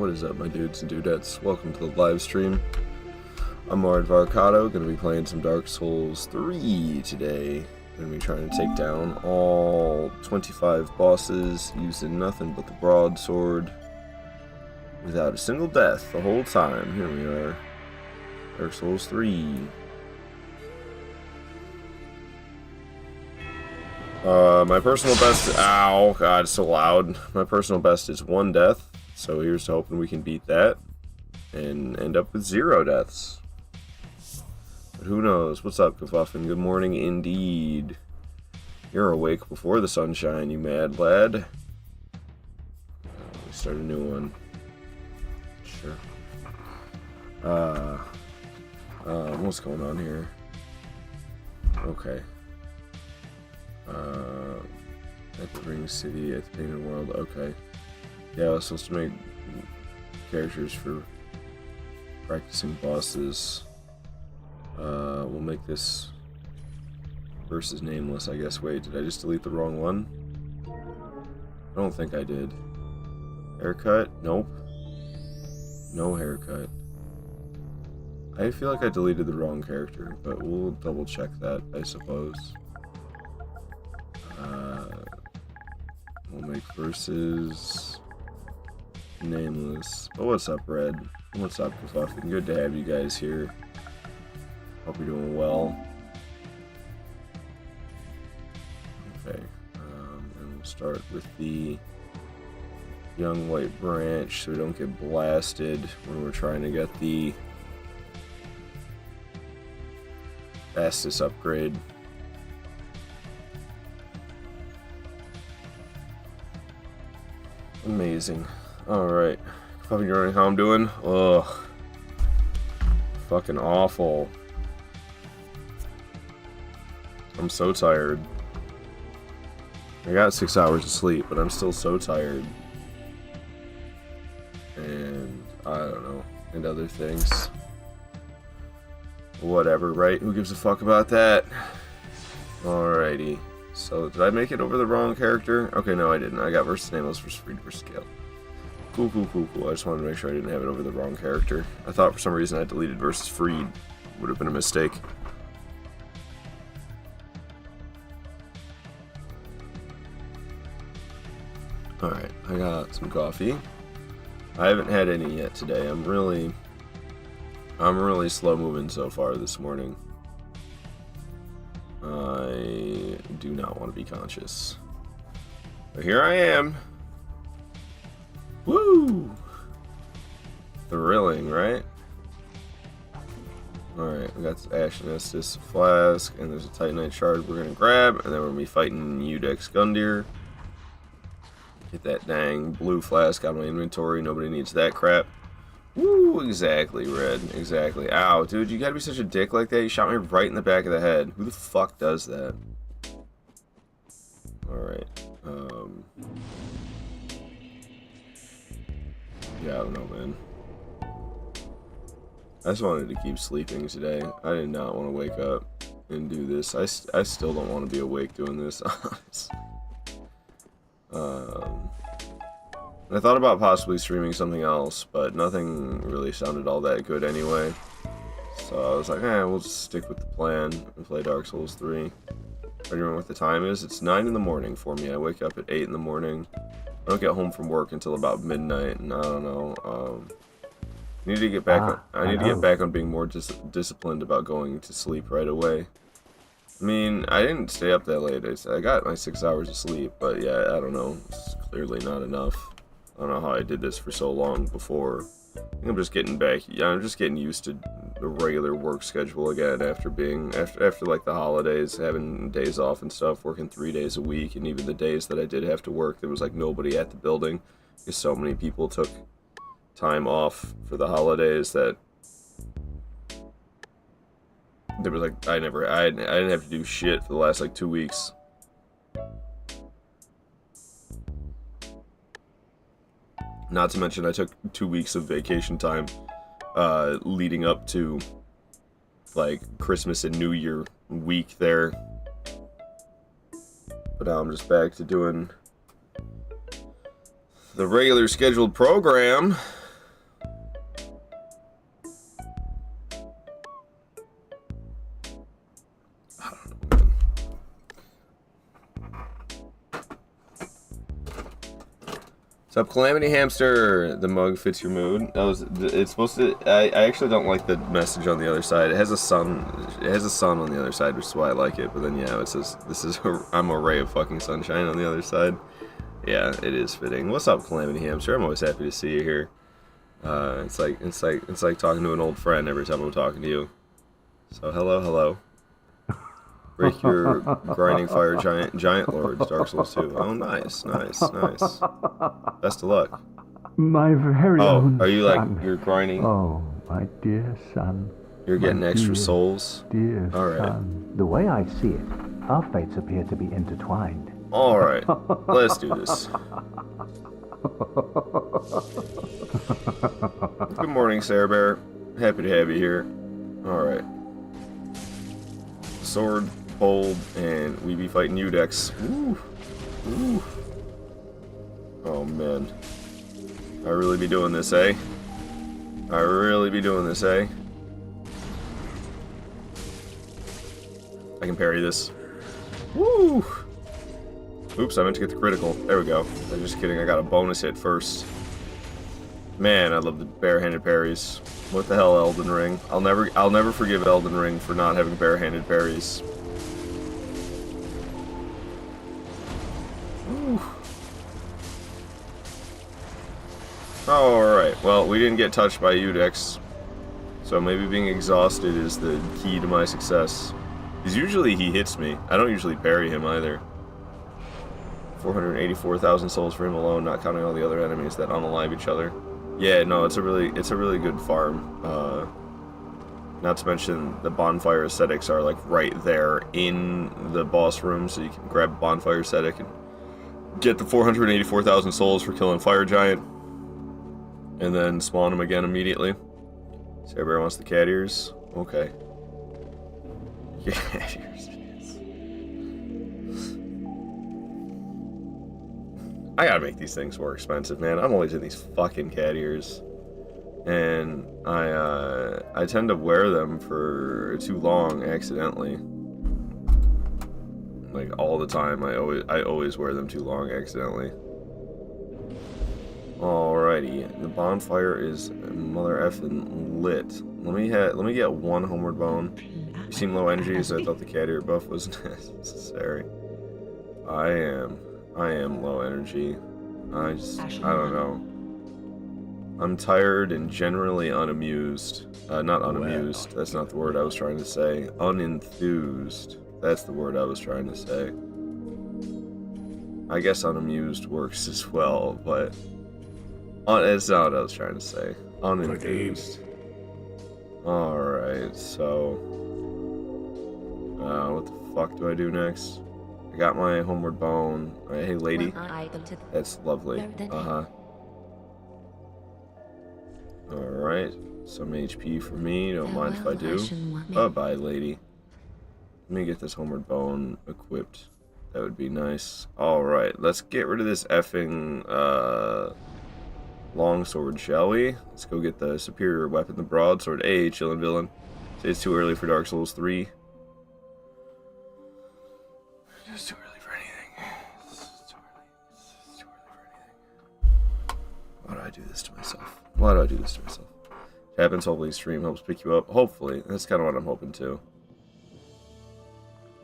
What is up, my dudes and dudettes? Welcome to the live stream. I'm Mard Varcado, going to be playing some Dark Souls 3 today. Going to be trying to take down all 25 bosses using nothing but the broadsword without a single death the whole time. Here we are. Dark Souls 3. My personal best... Ow, God, it's so loud. My personal best is 1 death. So here's to hoping we can beat that and end up with 0 deaths. But who knows? What's up, Kafuffin? Good morning indeed. You're awake before the sunshine, you mad lad. We start a new one. Sure. What's going on here? Okay. At the Ring City, at the Painted World, okay. Yeah, I was supposed to make characters for practicing bosses. We'll make this versus nameless, I guess. Wait, did I just delete the wrong one? I don't think I did. Haircut? Nope. No haircut. I feel like I deleted the wrong character, but we'll double check that, I suppose. We'll make versus nameless. But what's up, Red? What's up, Kafuffin? Good to have you guys here. Hope you're doing well. Okay, and we'll start with the young white branch so we don't get blasted when we're trying to get the fastest upgrade. Amazing. Alright. Fucking you running how I'm doing? Ugh. Fucking awful. I'm so tired. I got 6 hours of sleep, but I'm still so tired. And I don't know. And other things. Whatever, right? Who gives a fuck about that? Alrighty. So, did I make it over the wrong character? Okay, no, I didn't. I got versus nameless versus freed versus scale. Cool. I just wanted to make sure I didn't have it over the wrong character. I thought for some reason I deleted versus freed. Would have been a mistake. Alright, I got some coffee. I haven't had any yet today. I'm really slow moving so far this morning. I do not want to be conscious. But here I am. Woo! Thrilling, right? Alright, we got this Ashen Estus flask, and there's a Titanite shard we're gonna grab, and then we're gonna be fighting Udex Gundyr. Get that dang blue flask out of my inventory. Nobody needs that crap. Woo, exactly, Red. Exactly. Ow, dude, you gotta be such a dick like that. You shot me right in the back of the head. Who the fuck does that? Alright. Yeah, I don't know, man. I just wanted to keep sleeping today. I did not want to wake up and do this. I still don't want to be awake doing this, honestly. I thought about possibly streaming something else, but nothing really sounded all that good anyway. So I was like, we'll just stick with the plan and play Dark Souls 3. I don't remember what the time is. It's 9 in the morning for me. I wake up at 8 in the morning. I don't get home from work until about midnight, and I don't know. I need to get back. I need to get back on being more disciplined about going to sleep right away. I mean, I didn't stay up that late. I got my 6 hours of sleep, but yeah, I don't know. It's clearly not enough. I don't know how I did this for so long before. I think I'm just getting back. Yeah, I'm just getting used to the regular work schedule again after like the holidays, having days off and stuff, working 3 days a week, and even the days that I did have to work, there was like nobody at the building because so many people took time off for the holidays that there was like I didn't have to do shit for the last like 2 weeks. Not to mention I took 2 weeks of vacation time leading up to like Christmas and New Year week there. But now I'm just back to doing the regular scheduled program. What's up, Calamity Hamster? The mug fits your mood. That was. It's supposed to. I actually don't like the message on the other side. It has a sun. It has a sun on the other side, which is why I like it. But then yeah, it says this is. I'm a ray of fucking sunshine on the other side. Yeah, it is fitting. What's up, Calamity Hamster? I'm always happy to see you here. It's like talking to an old friend every time I'm talking to you. So hello. Break your grinding fire giant lords, Dark Souls 2. Oh, nice. Best of luck. My very own are you son. like, you're grinding? Oh, my dear son. You're getting extra souls? Dear All right. son. The way I see it, our fates appear to be intertwined. Alright, let's do this. Good morning, Sarah Bear. Happy to have you here. Alright. Sword, hold, and we be fighting Udex. Ooh. Oh, man. I really be doing this, eh? I can parry this. Woo! Oops, I meant to get the critical. There we go. I'm just kidding, I got a bonus hit first. Man, I love the barehanded parries. What the hell, Elden Ring? I'll never forgive Elden Ring for not having barehanded parries. Alright, well, we didn't get touched by Udex. So maybe being exhausted is the key to my success. Because usually he hits me. I don't usually parry him either. 484,000 souls for him alone, not counting all the other enemies that unalive each other. Yeah, no, it's a really good farm. Not to mention the bonfire ascetics are like right there in the boss room, so you can grab a bonfire ascetic and get the 484,000 souls for killing Fire Giant, and then spawn him again immediately. So everybody wants the cat ears. Okay. Cat ears. I gotta make these things more expensive, man. I'm always in these fucking cat ears, and I tend to wear them for too long accidentally. Like all the time, I always wear them too long accidentally. Alrighty, the bonfire is mother effing lit. Let me get one homeward bone. You seem low energy, so I thought the cat ear buff was necessary. I am low energy. I don't know. I'm tired and generally unamused. Not unamused, that's not the word I was trying to say. Unenthused. That's the word I was trying to say. I guess unamused works as well, but it's not what I was trying to say. Unenthused. Alright, so what the fuck do I do next? I got my homeward bone. Alright, hey lady. That's lovely. Alright, some HP for me, don't mind if I do. Bye-bye, lady. Let me get this homeward bone equipped. That would be nice. Alright, let's get rid of this effing longsword, shall we? Let's go get the superior weapon, the broadsword. Hey, chillin' villain. Say it's too early for Dark Souls 3. It's too early for anything. It's too early for anything. Why do I do this to myself? It happens, hopefully stream helps pick you up. Hopefully. That's kind of what I'm hoping to.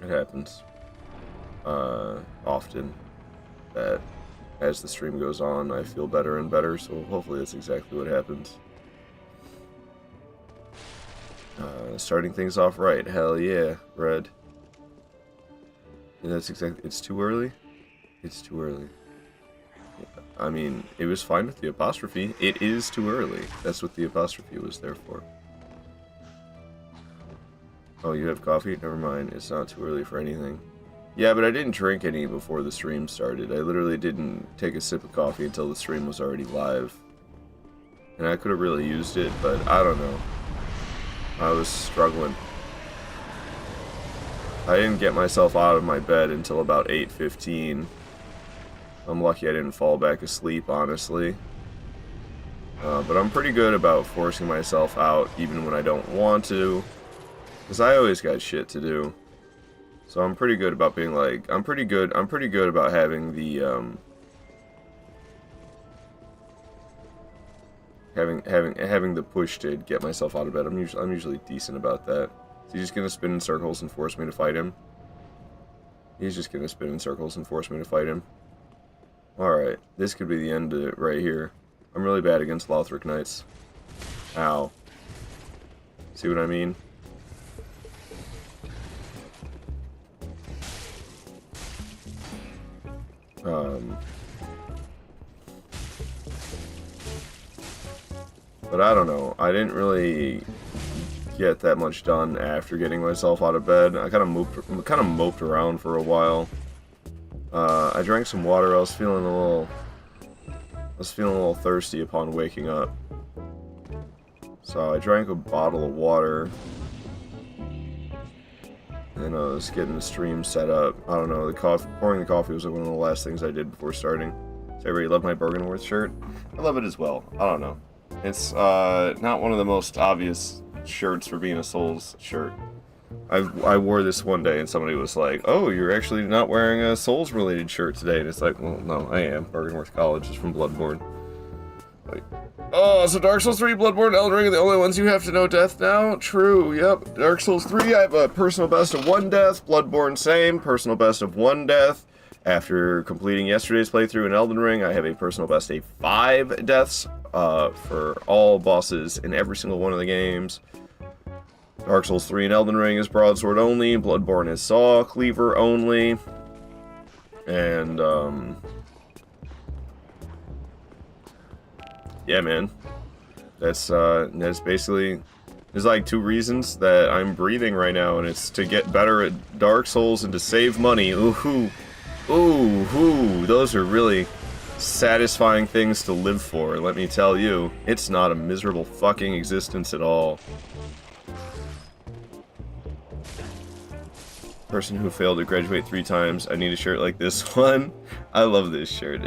It happens. Often. That as the stream goes on, I feel better and better, so hopefully that's exactly what happens. Starting things off right. Hell yeah, Red. And that's exactly. It's too early? It's too early. I mean, it was fine with the apostrophe. It is too early. That's what the apostrophe was there for. Oh, you have coffee? Never mind. It's not too early for anything. Yeah, but I didn't drink any before the stream started. I literally didn't take a sip of coffee until the stream was already live. And I could have really used it, but I don't know. I was struggling. I didn't get myself out of my bed until about 8:15. I'm lucky I didn't fall back asleep, honestly. But I'm pretty good about forcing myself out even when I don't want to. Because I always got shit to do. So I'm pretty good about being like, I'm pretty good about having the, Having the push to get myself out of bed. I'm usually decent about that. Is he just gonna spin in circles and force me to fight him? He's just gonna spin in circles and force me to fight him. Alright, this could be the end of it right here. I'm really bad against Lothric Knights. Ow. See what I mean? But I don't know. I didn't really get that much done after getting myself out of bed. I kind of moped around for a while. I drank some water. I was feeling a little thirsty upon waking up. So I drank a bottle of water. And I was getting the stream set up. I don't know, pouring the coffee was like one of the last things I did before starting. Does everybody love my Bergenworth shirt? I love it as well. I don't know. It's not one of the most obvious shirts for being a Souls shirt. I wore this one day and somebody was like, "Oh, you're actually not wearing a Souls related shirt today." And it's like, well, no, I am. Bergenworth College is from Bloodborne. Like, oh, so Dark Souls 3, Bloodborne, Elden Ring are the only ones you have to know death now? True, yep. Dark Souls 3, I have a personal best of 1 death. Bloodborne, same. Personal best of 1 death. After completing yesterday's playthrough in Elden Ring, I have a personal best of 5 deaths for all bosses in every single one of the games. Dark Souls 3 and Elden Ring is broadsword only. Bloodborne is saw cleaver only. And, yeah, man. That's basically... There's like 2 reasons that I'm breathing right now, and it's to get better at Dark Souls and to save money. Ooh, ooh, those are really satisfying things to live for, let me tell you. It's not a miserable fucking existence at all. Person who failed to graduate 3 times. I need a shirt like this one. I love this shirt.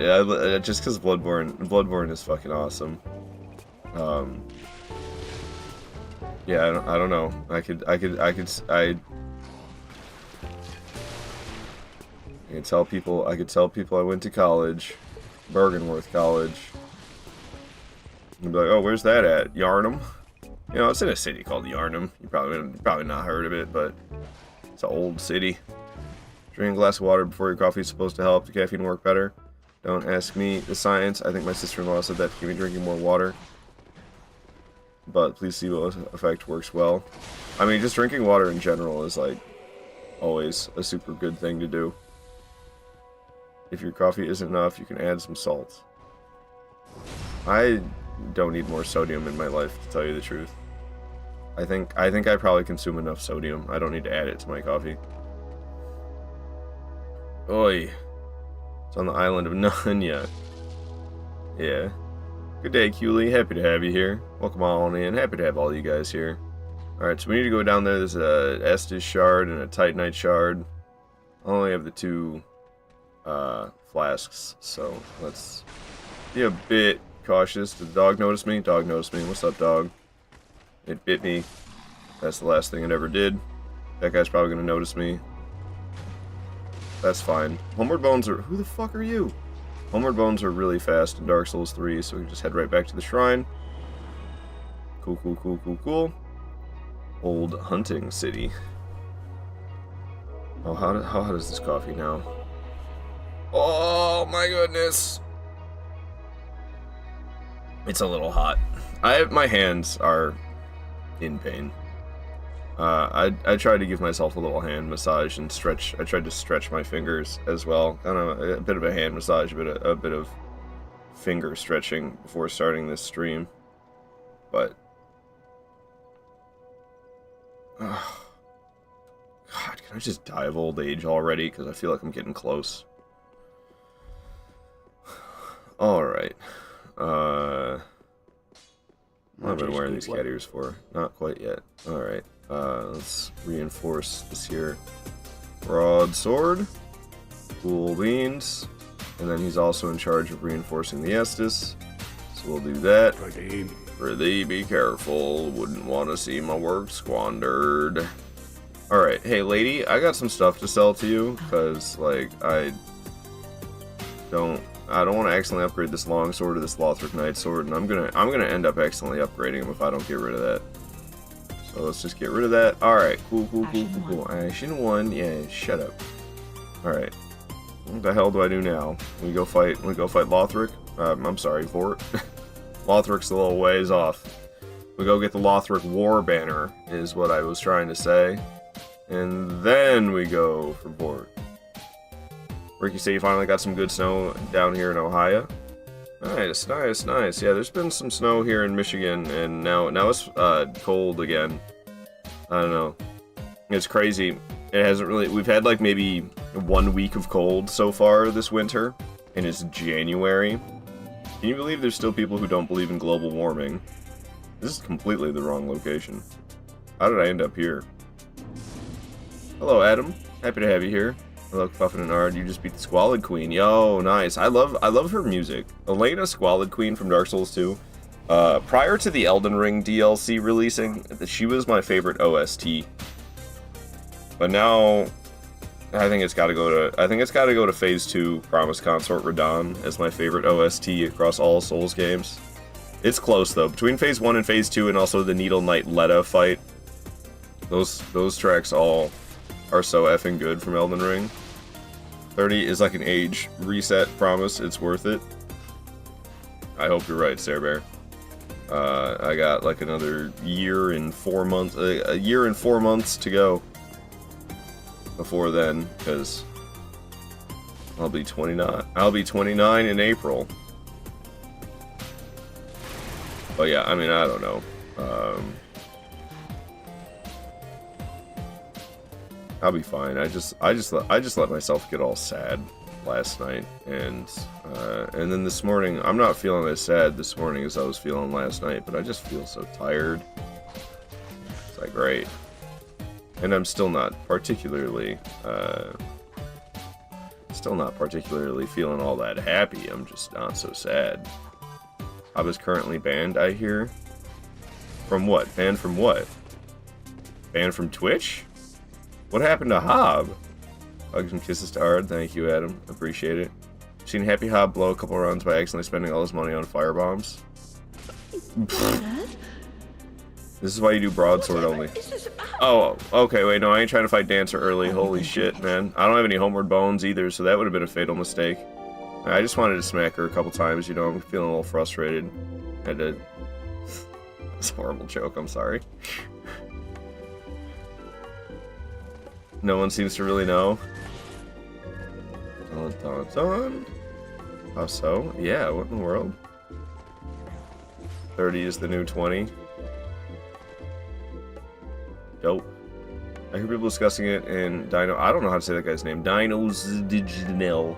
Just because Bloodborne is fucking awesome. Yeah, I don't know. I could tell people I went to college, Bergenworth College. And be like, oh, where's that at? Yarnum? You know, it's in a city called Yarnum. You probably not heard of it, but it's an old city. Drink a glass of water before your coffee is supposed to help the caffeine work better. Don't ask me the science. I think my sister-in-law said that to keep me drinking more water. But please see what effect works well. I mean, just drinking water in general is like always a super good thing to do. If your coffee isn't enough, you can add some salt. I don't need more sodium in my life, to tell you the truth. I think I probably consume enough sodium. I don't need to add it to my coffee. Oi. It's on the island of Nanya. Yeah. Good day, Cooley. Happy to have you here. Welcome on in. Happy to have all you guys here. Alright, so we need to go down there. There's a Estus shard and a Titanite shard. I only have the 2 flasks, so let's be a bit cautious. Did the dog notice me? Dog noticed me. What's up, dog? It bit me. That's the last thing it ever did. That guy's probably gonna notice me. That's fine. Homeward Bones are... Who the fuck are you? Homeward Bones are really fast in Dark Souls 3, so we can just head right back to the shrine. Cool, cool, cool, cool, cool. Old hunting city. Oh, how hot is this coffee now? Oh my goodness! It's a little hot. My hands are in pain. I tried to give myself a little hand massage and stretch. I tried to stretch my fingers as well. Kind of a bit of a hand massage, a bit of finger stretching before starting this stream. But, oh, God, can I just die of old age already? Because I feel like I'm getting close. All right. What have I been wearing these cat ears for? Not quite yet. All right. Let's reinforce this here broadsword, cool beans, and then he's also in charge of reinforcing the Estus, so we'll do that. For thee, be careful, wouldn't want to see my work squandered. Alright, hey lady, I got some stuff to sell to you, because, like, I don't I don't want to accidentally upgrade this long sword or this Lothric Knight sword, and I'm gonna end up accidentally upgrading them if I don't get rid of that. So let's just get rid of that. All right, cool. Action 1, yeah, shut up. All right, what the hell do I do now? We go fight Lothric. I'm sorry, Vort. Lothric's a little ways off. We go get the Lothric War Banner, is what I was trying to say, and then we go for Vort. Ricky said you finally got some good snow down here in Ohio. Nice. Yeah, there's been some snow here in Michigan, and now it's cold again. I don't know. It's crazy. It hasn't really... We've had like maybe 1 week of cold so far this winter, and it's January. Can you believe there's still people who don't believe in global warming? This is completely the wrong location. How did I end up here? Hello, Adam. Happy to have you here. Hello, Puffin and Ard. You just beat the Squalid Queen. Yo, nice. I love her music. Elena, Squalid Queen from Dark Souls 2. Prior to the Elden Ring DLC releasing, she was my favorite OST. But now, I think it's got to go to Phase 2 Promise Consort Radahn as my favorite OST across all Souls games. It's close though. Between Phase 1 and Phase 2, and also the Needle Knight Letta fight, those tracks all are so effing good from Elden Ring. 30 is like an age reset, promise, it's worth it. I hope you're right, Bear. I got like another year and 4 months, a year and 4 months to go before then, because I'll be 29. I'll be 29 in April. But yeah, I mean, I don't know. I'll be fine. I just let myself get all sad last night, and then this morning I'm not feeling as sad this morning as I was feeling last night, but I just feel so tired. It's like, great. And I'm still not particularly feeling all that happy. I'm just not so sad. I was currently banned, I hear. From what? Banned from what? Banned from Twitch? What happened to Hob? Hugs and kisses to Ard. Thank you, Adam. Appreciate it. Seen Happy Hob blow a couple runs by accidentally spending all his money on firebombs. This is why you do broadsword only. Oh, okay, wait, no, I ain't trying to fight Dancer early. Holy shit, man. I don't have any homeward bones either, so that would have been a fatal mistake. I just wanted to smack her a couple times, you know, I'm feeling a little frustrated. I did. It's a horrible joke, I'm sorry. No one seems to really know. Dun, dun, dun. How so? Yeah, what in the world? 30 is the new 20. Dope. I hear people discussing it in Dino... I don't know how to say that guy's name. Dinos Diginel.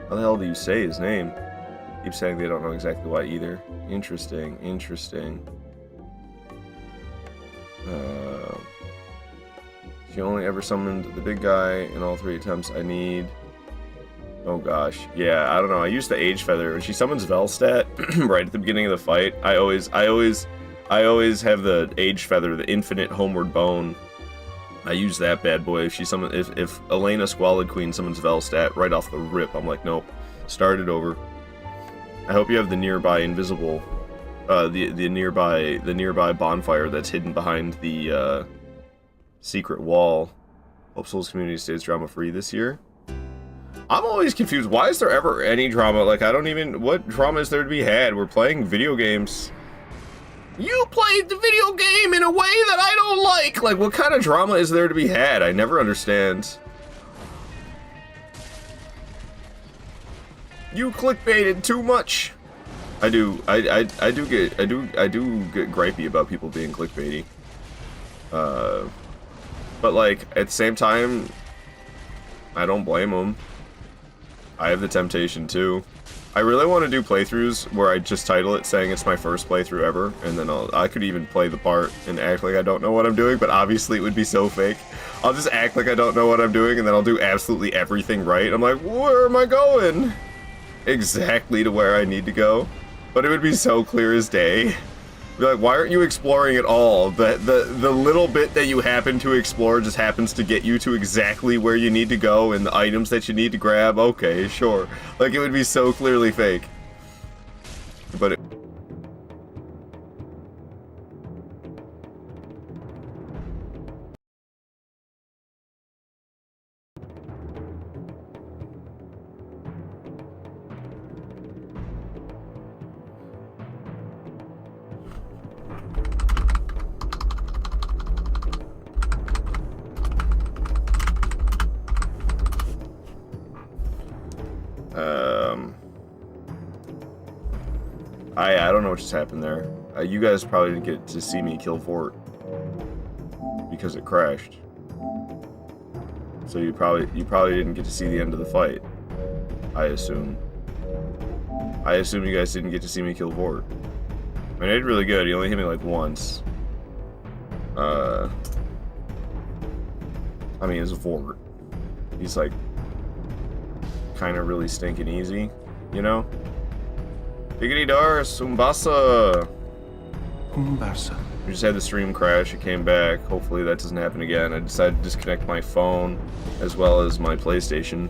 How the hell do you say his name? Keep saying they don't know exactly why either. Interesting, interesting. She only ever summoned the big guy in all 3 attempts. I need... Oh gosh. Yeah, I don't know. I used the Age Feather. When she summons Velstat right at the beginning of the fight, I always have the Age Feather, the infinite homeward bone. I use that bad boy. If if Elena Squalid Queen summons Velstat right off the rip, I'm like, nope. Start it over. I hope you have the nearby invisible, the nearby bonfire that's hidden behind the secret wall. Hope Souls community stays drama free this year. I'm always confused. Why is there ever any drama? Like, I don't even... What drama is there to be had? We're playing video games. You played the video game in a way that I don't like! Like, what kind of drama is there to be had? I never understand. You clickbaited too much. I do get gripey about people being clickbaity. But like, at the same time, I don't blame them. I have the temptation too. I really want to do playthroughs where I just title it saying it's my first playthrough ever, and then I could even play the part and act like I don't know what I'm doing, but obviously it would be so fake. I'll just act like I don't know what I'm doing, and then I'll do absolutely everything right. I'm like, where am I going? Exactly to where I need to go. But it would be so clear as day. You're like, why aren't you exploring at all? The little bit that you happen to explore just happens to get you to exactly where you need to go and the items that you need to grab. Okay, sure. Like, it would be so clearly fake. But it... I don't know what just happened there. You guys probably didn't get to see me kill Fort because it crashed. So you probably didn't get to see the end of the fight. I assume. I assume you guys didn't get to see me kill Fort. I mean, I did really good. He only hit me like once. I mean, it's a Fort. He's like kind of really stinking easy, you know? Diggity Dars, Umbasa! Umbasa. We just had the stream crash, it came back. Hopefully that doesn't happen again. I decided to disconnect my phone as well as my PlayStation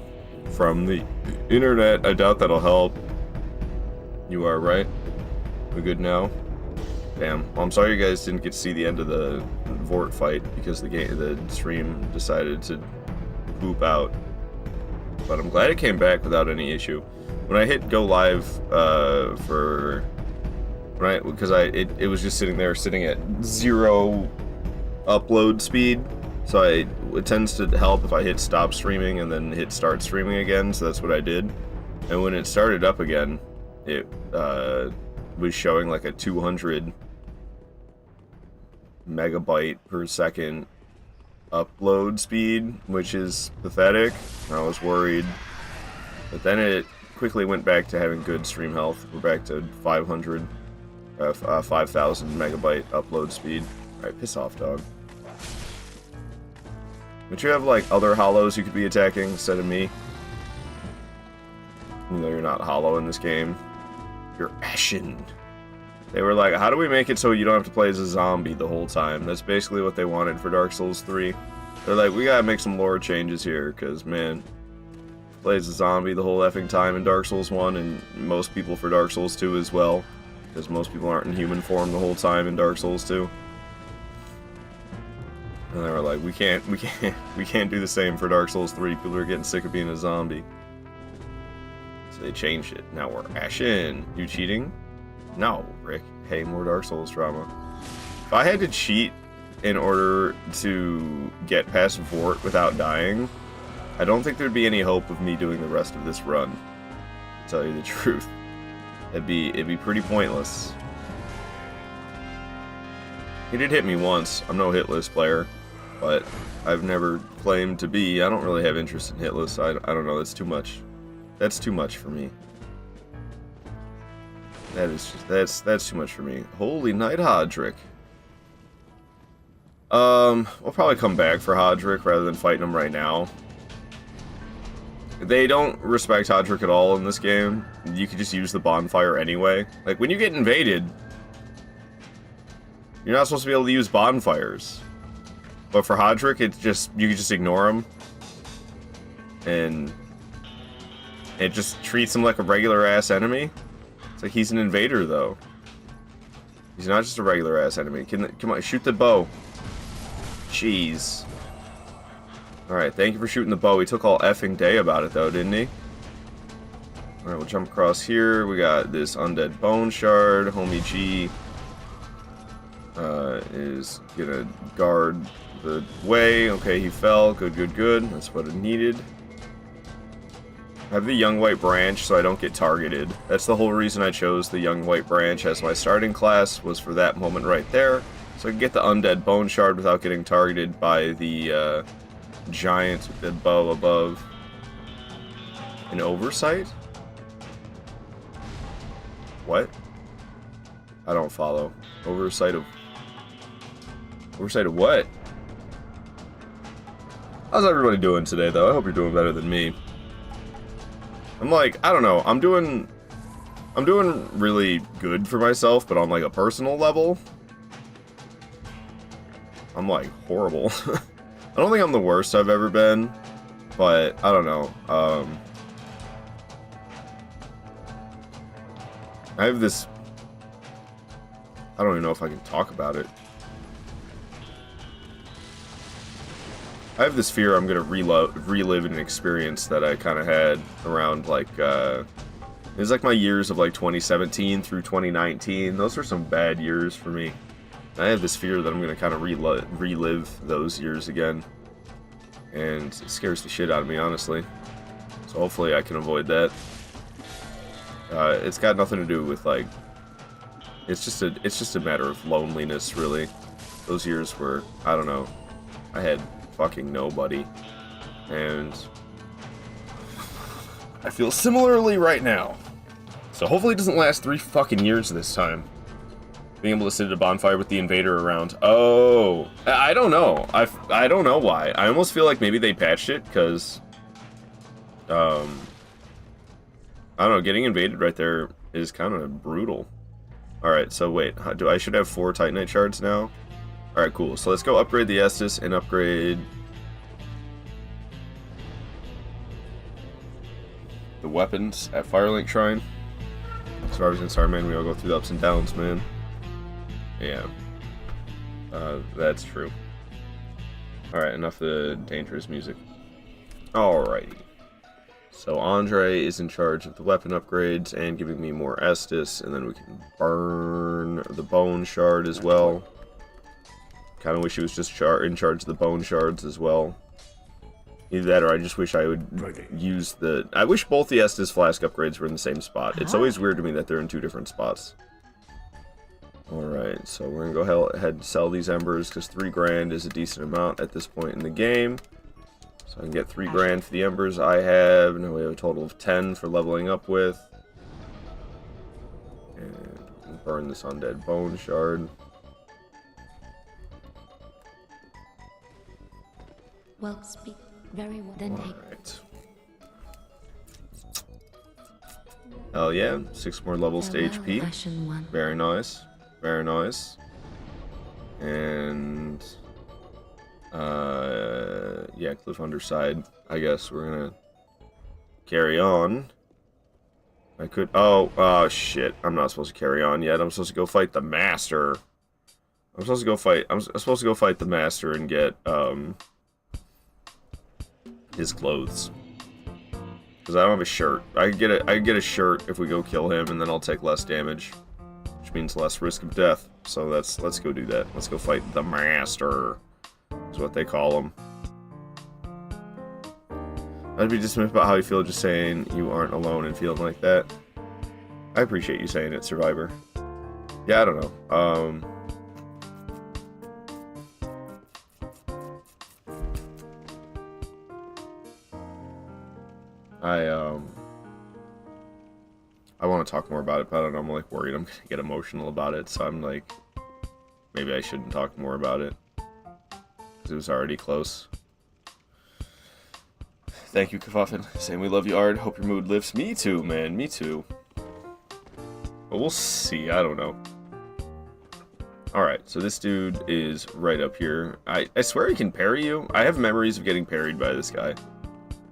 from the internet. I doubt that'll help. You are right. We're good now. Damn. Well, I'm sorry you guys didn't get to see the end of the Vort fight because the stream decided to poop out. But I'm glad it came back without any issue. When I hit go live because it was just sitting there at 0 upload speed, so it tends to help if I hit stop streaming and then hit start streaming again, so that's what I did. And when it started up again, it was showing like a 200 megabyte per second upload speed, which is pathetic. I was worried, but then it quickly went back to having good stream health. We're back to 5,000 megabyte upload speed. Alright, piss off, dog. Don't you have, like, other hollows you could be attacking instead of me? Even though you're not hollow in this game. You're Ashen. They were like, how do we make it so you don't have to play as a zombie the whole time? That's basically what they wanted for Dark Souls 3. They're like, we gotta make some lore changes here, because, man, play as a zombie the whole effing time in Dark Souls 1, and most people for Dark Souls 2 as well, because most people aren't in human form the whole time in Dark Souls 2. And they were like, we can't do the same for Dark Souls 3. People are getting sick of being a zombie. So they changed it. Now we're Ashen. You cheating? No, Rick. Hey, more Dark Souls drama. If I had to cheat in order to get past Vort without dying, I don't think there'd be any hope of me doing the rest of this run. To tell you the truth. It'd be pretty pointless. He did hit me once. I'm no hitless player, but I've never claimed to be. I don't really have interest in hitless. I don't know. That's too much. That's too much for me. That is just, that's too much for me. Holy Night Hodrick. We'll probably come back for Hodrick rather than fighting him right now. They don't respect Hodrick at all in this game. You could just use the bonfire anyway. Like, when you get invaded, you're not supposed to be able to use bonfires. But for Hodrick, it's just, you can just ignore him. And it just treats him like a regular-ass enemy. It's like he's an invader, though. He's not just a regular-ass enemy. Come on, shoot the bow. Jeez. Alright, thank you for shooting the bow. He took all effing day about it, though, didn't he? Alright, we'll jump across here. We got this undead bone shard. Homie G is gonna guard the way. Okay, he fell. Good, good, good. That's what it needed. I have the young white branch so I don't get targeted. That's the whole reason I chose the young white branch as my starting class, was for that moment right there. So I can get the undead bone shard without getting targeted by the giant bow above. An oversight? What? I don't follow. Oversight of what? How's everybody doing today, though? I hope you're doing better than me. I'm like, I don't know. I'm I'm doing really good for myself, but on like a personal level, I'm like horrible. I don't think I'm the worst I've ever been, but I don't know. I have this... I don't even know if I can talk about it. I have this fear I'm gonna relive an experience that I kind of had around like it was like my years of like 2017 through 2019. Those were some bad years for me. I have this fear that I'm gonna kind of relive those years again, and it scares the shit out of me, honestly. So hopefully I can avoid that. It's got nothing to do with like. It's just a matter of loneliness, really. Those years where I don't know, I had fucking nobody, and I feel similarly right now. So hopefully it doesn't last 3 fucking years this time. Being able to sit at a bonfire with the invader around. Oh, I don't know. I don't know why. I almost feel like maybe they patched it because I don't know. Getting invaded right there is kind of brutal. All right, so wait. I should have 4 Titanite shards now? Alright, cool. So let's go upgrade the Estus and upgrade the weapons at Firelink Shrine. Survivors and Starman, we all go through the ups and downs, man. Yeah. That's true. Alright, enough of the dangerous music. Alrighty. So Andre is in charge of the weapon upgrades and giving me more Estus, and then we can burn the Bone Shard as well. Kind of wish he was just in charge of the Bone Shards as well. Either that, or I just wish I would use the... I wish both the Estus Flask upgrades were in the same spot. It's always weird to me that they're in 2 different spots. Alright, so we're going to go ahead and sell these Embers, because 3 grand is a decent amount at this point in the game. So I can get 3 grand for the Embers I have, and now we have a total of 10 for leveling up with. And we'll burn this Undead Bone Shard. Well, speak very well. Then take. Alright. Hell yeah, 6 more levels to HP. Very nice. Very nice. And yeah, Cliff Underside. I guess we're gonna carry on. I could oh shit. I'm not supposed to carry on yet. I'm supposed to go fight the Master. I'm supposed to go fight the Master and get his clothes, because I don't have a shirt. I can get a shirt if we go kill him, and then I'll take less damage, which means less risk of death. So let's go do that. Let's go fight the Master, is what they call him. I'd be dismissive about how you feel just saying you aren't alone and feeling like that. I appreciate you saying it, Survivor. Yeah, I don't know. I want to talk more about it, but I don't know, I'm like worried I'm gonna get emotional about it, so I'm like, maybe I shouldn't talk more about it, because it was already close. Thank you, Kafuffin. Saying we love you, Ard. Hope your mood lifts. Me too, man, me too. But we'll see, I don't know. Alright, so this dude is right up here. I swear he can parry you. I have memories of getting parried by this guy.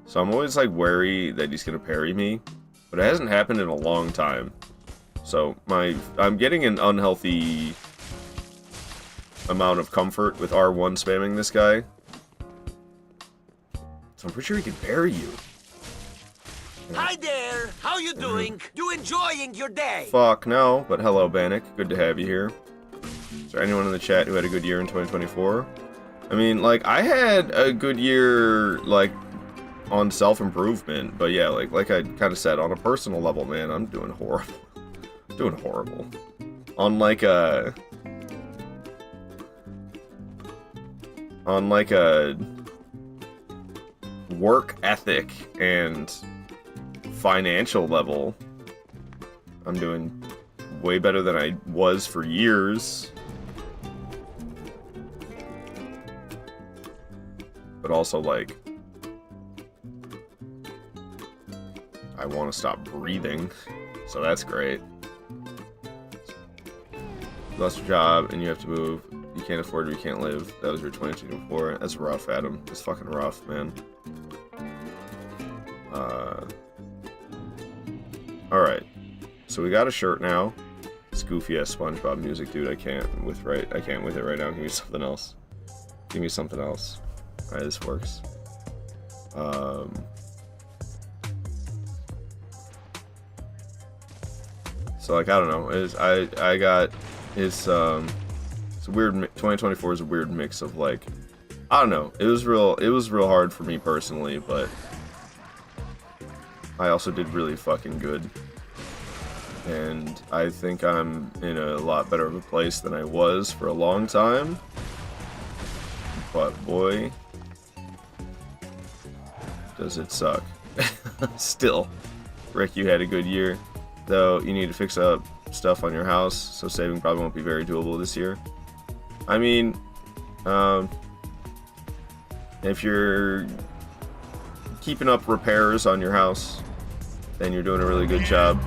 So I'm always like wary that he's gonna parry me, but it hasn't happened in a long time. So I'm getting an unhealthy amount of comfort with R1 spamming this guy. So I'm pretty sure he can parry you. Hi there! How you doing? You enjoying your day? Fuck no, but hello Bannock, good to have you here. Is there anyone in the chat who had a good year in 2024? I mean, like, I had a good year, like, on self-improvement, but yeah, like I kind of said, on a personal level, man, I'm doing horrible. Doing horrible. On like a work ethic and financial level, I'm doing way better than I was for years. But also, like, I want to stop breathing. So that's great. You lost your job and you have to move. You can't afford it, you can't live. That was your 2024. That's rough, Adam. It's fucking rough, man. Alright. So we got a shirt now. It's goofy ass SpongeBob music, dude. I can't with it right now. Give me something else. Give me something else. Alright, this works. So like I don't know. It's a weird 2024 is a weird mix of like I don't know. It was real hard for me personally, but I also did really fucking good. And I think I'm in a lot better of a place than I was for a long time. But boy, does it suck. Still, Rick, you had a good year. Though you need to fix up stuff on your house, so saving probably won't be very doable this year. I mean, if you're keeping up repairs on your house, then you're doing a really good job.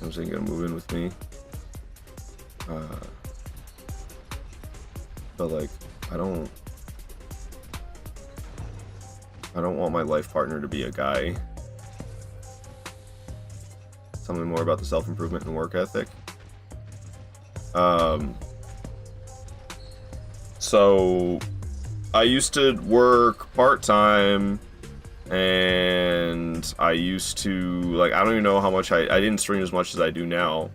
I'm saying gonna move in with me. But like, I don't want my life partner to be a guy. Tell me more about the self-improvement and work ethic. So I used to work part-time, and I used to like I don't even know how much I didn't stream as much as I do now.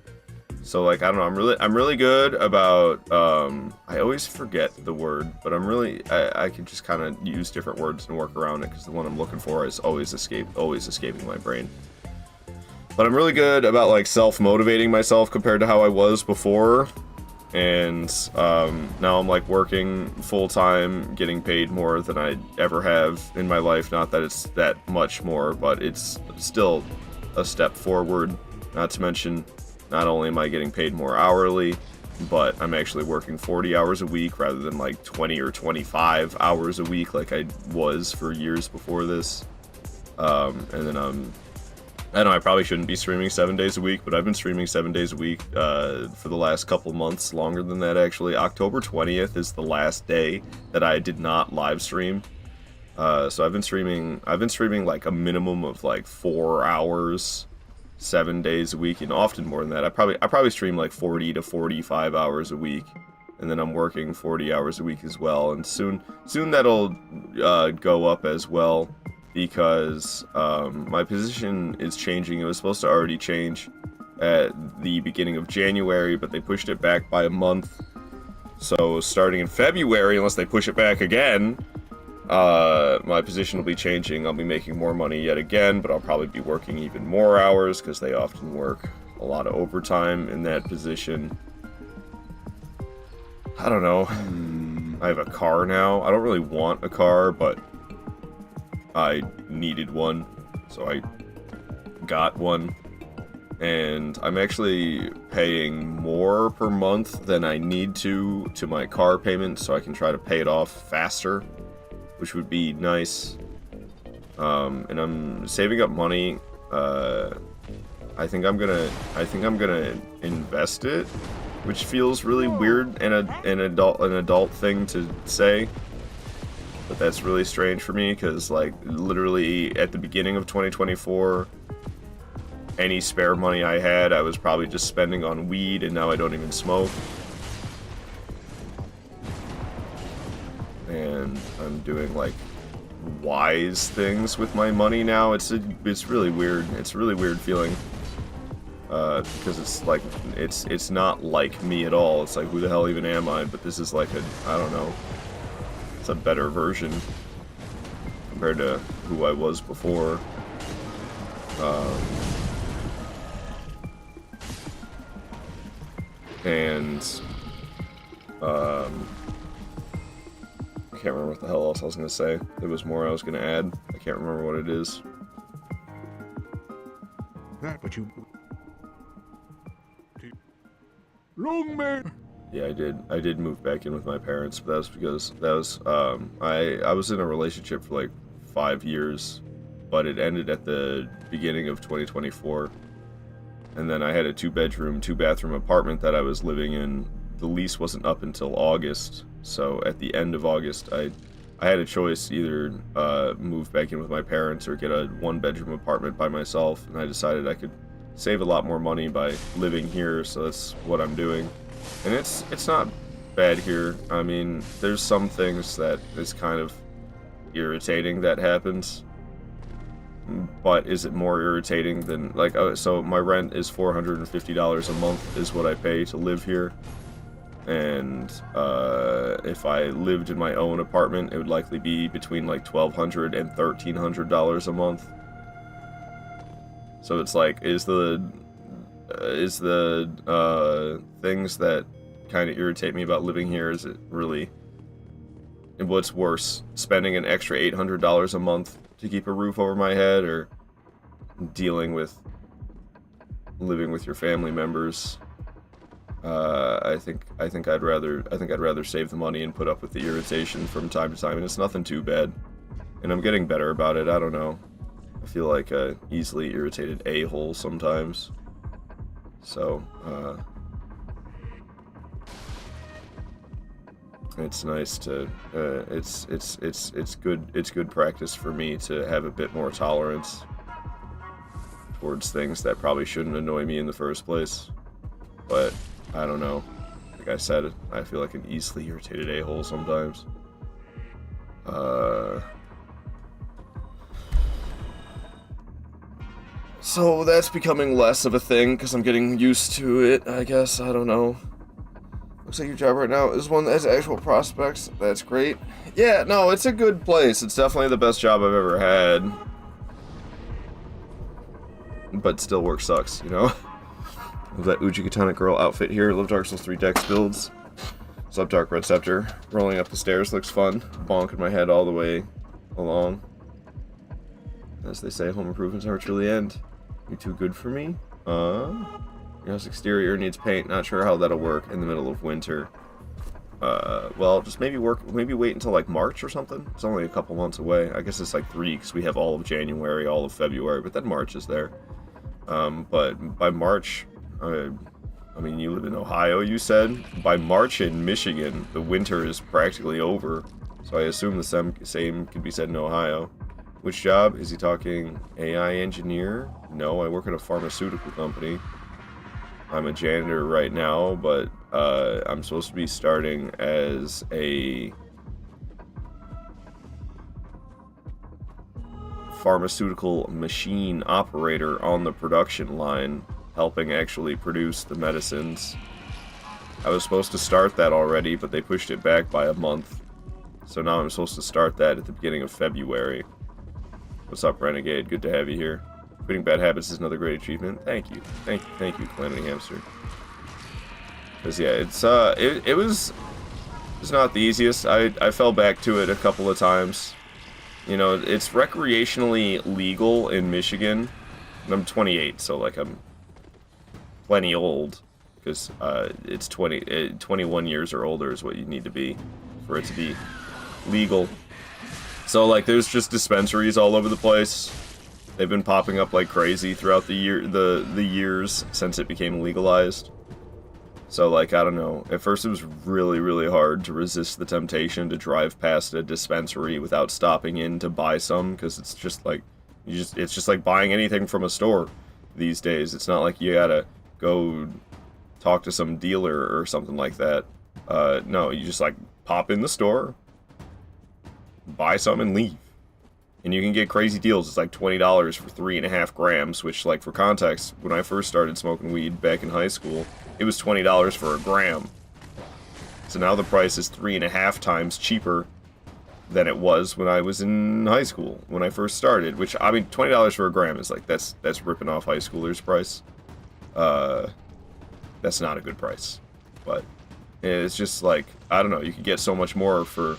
So like I don't know, I'm really good about I always forget the word, but I can just kind of use different words and work around it because the one I'm looking for is always escaping my brain. But I'm really good about like self-motivating myself compared to how I was before. And now I'm like working full-time, getting paid more than I ever have in my life. Not that it's that much more, but it's still a step forward. Not to mention, not only am I getting paid more hourly, but I'm actually working 40 hours a week rather than like 20 or 25 hours a week like I was for years before this. And then I know I probably shouldn't be streaming 7 days a week, but I've been streaming 7 days a week for the last couple months, longer than that actually. October 20th is the last day that I did not live stream. So I've been streaming like a minimum of like 4 hours, 7 days a week, and often more than that. I probably stream like 40 to 45 hours a week, and then I'm working 40 hours a week as well. And soon that'll go up as well, because my position is changing. It was supposed to already change at the beginning of January, but they pushed it back by a month. So starting in February, unless they push it back again, my position will be changing. I'll be making more money yet again, but I'll probably be working even more hours because they often work a lot of overtime in that position. I don't know. I have a car now. I don't really want a car, but I needed one, so I got one. And I'm actually paying more per month than I need to my car payment, so I can try to pay it off faster, which would be nice. And I'm saving up money. I think I'm gonna invest it, which feels really weird and an adult thing to say. But that's really strange for me, because like literally at the beginning of 2024, any spare money I had, I was probably just spending on weed, and now I don't even smoke. And I'm doing like wise things with my money now. It's really weird. It's a really weird feeling. Because it's like it's not like me at all. It's like, who the hell even am I? But this is like I don't know. It's a better version compared to who I was before. I can't remember what the hell else I was going to say. There was more I was going to add. I can't remember what it is. That what you... Long man! Yeah, I did move back in with my parents, but that was because I was in a relationship for like 5 years but it ended at the beginning of 2024. And then I had a 2-bedroom, 2-bathroom apartment that I was living in. The lease wasn't up until August, so at the end of August, I had a choice, either move back in with my parents or get a 1-bedroom apartment by myself, and I decided I could save a lot more money by living here, so that's what I'm doing. And it's not bad here. I mean, there's some things that is kind of irritating that happens. But is it more irritating than, like, so my rent is $450 a month is what I pay to live here. And if I lived in my own apartment, it would likely be between like $1,200 and $1,300 a month. So it's like, is the things that kind of irritate me about living here, is it really, what's worse, spending an extra $800 a month to keep a roof over my head, or dealing with living with your family members? I think I'd rather save the money and put up with the irritation from time to time, and it's nothing too bad. And I'm getting better about it. I don't know. I feel like a easily irritated a-hole sometimes. So, it's nice to, it's good practice for me to have a bit more tolerance towards things that probably shouldn't annoy me in the first place. But I don't know. Like I said, I feel like an easily irritated a-hole sometimes. So that's becoming less of a thing because I'm getting used to it, I guess. I don't know. Looks like your job right now is one that has actual prospects. That's great. Yeah, no, it's a good place. It's definitely the best job I've ever had. But still, work sucks, you know? Love that Uji Katana Girl outfit here. Love Dark Souls 3 Dex builds. Sub Dark Red Scepter. Rolling up the stairs looks fun. Bonking my head all the way along. As they say, home improvements never truly end. You're too good for me? Your house exterior needs paint. Not sure how that'll work in the middle of winter. Well, just maybe wait until like March or something. It's only a couple months away. I guess it's like 3 because we have all of January, all of February, but then March is there. But by March, I mean, you live in Ohio, you said? By March in Michigan, the winter is practically over. So I assume the same could be said in Ohio. Which job? Is he talking AI engineer? No, I work at a pharmaceutical company. I'm a janitor right now, but I'm supposed to be starting as a pharmaceutical machine operator on the production line, helping actually produce the medicines. I was supposed to start that already, but they pushed it back by a month. So now I'm supposed to start that at the beginning of February. What's up, Renegade? Good to have you here. Quitting bad habits is another great achievement. Thank you, Calamity Hamster. Because yeah, it was not the easiest. I fell back to it a couple of times. You know, it's recreationally legal in Michigan. And I'm 28, so like I'm plenty old. Because it's 21 years or older is what you need to be for it to be legal. So like there's just dispensaries all over the place. They've been popping up like crazy throughout the years since it became legalized. So like, I don't know, at first it was really, really hard to resist the temptation to drive past a dispensary without stopping in to buy some, because it's just like it's just like buying anything from a store these days. It's not like you gotta go talk to some dealer or something like that. No, you just like pop in the store, buy some and leave. And you can get crazy deals. It's like $20 for 3.5 grams, which, like, for context, when I first started smoking weed back in high school, it was $20 for a gram. So now the price is 3.5 times cheaper than it was when I was in high school, when I first started, which, I mean, $20 for a gram is like, that's ripping off high schoolers' price. That's not a good price. But it's just like, I don't know, you could get so much more for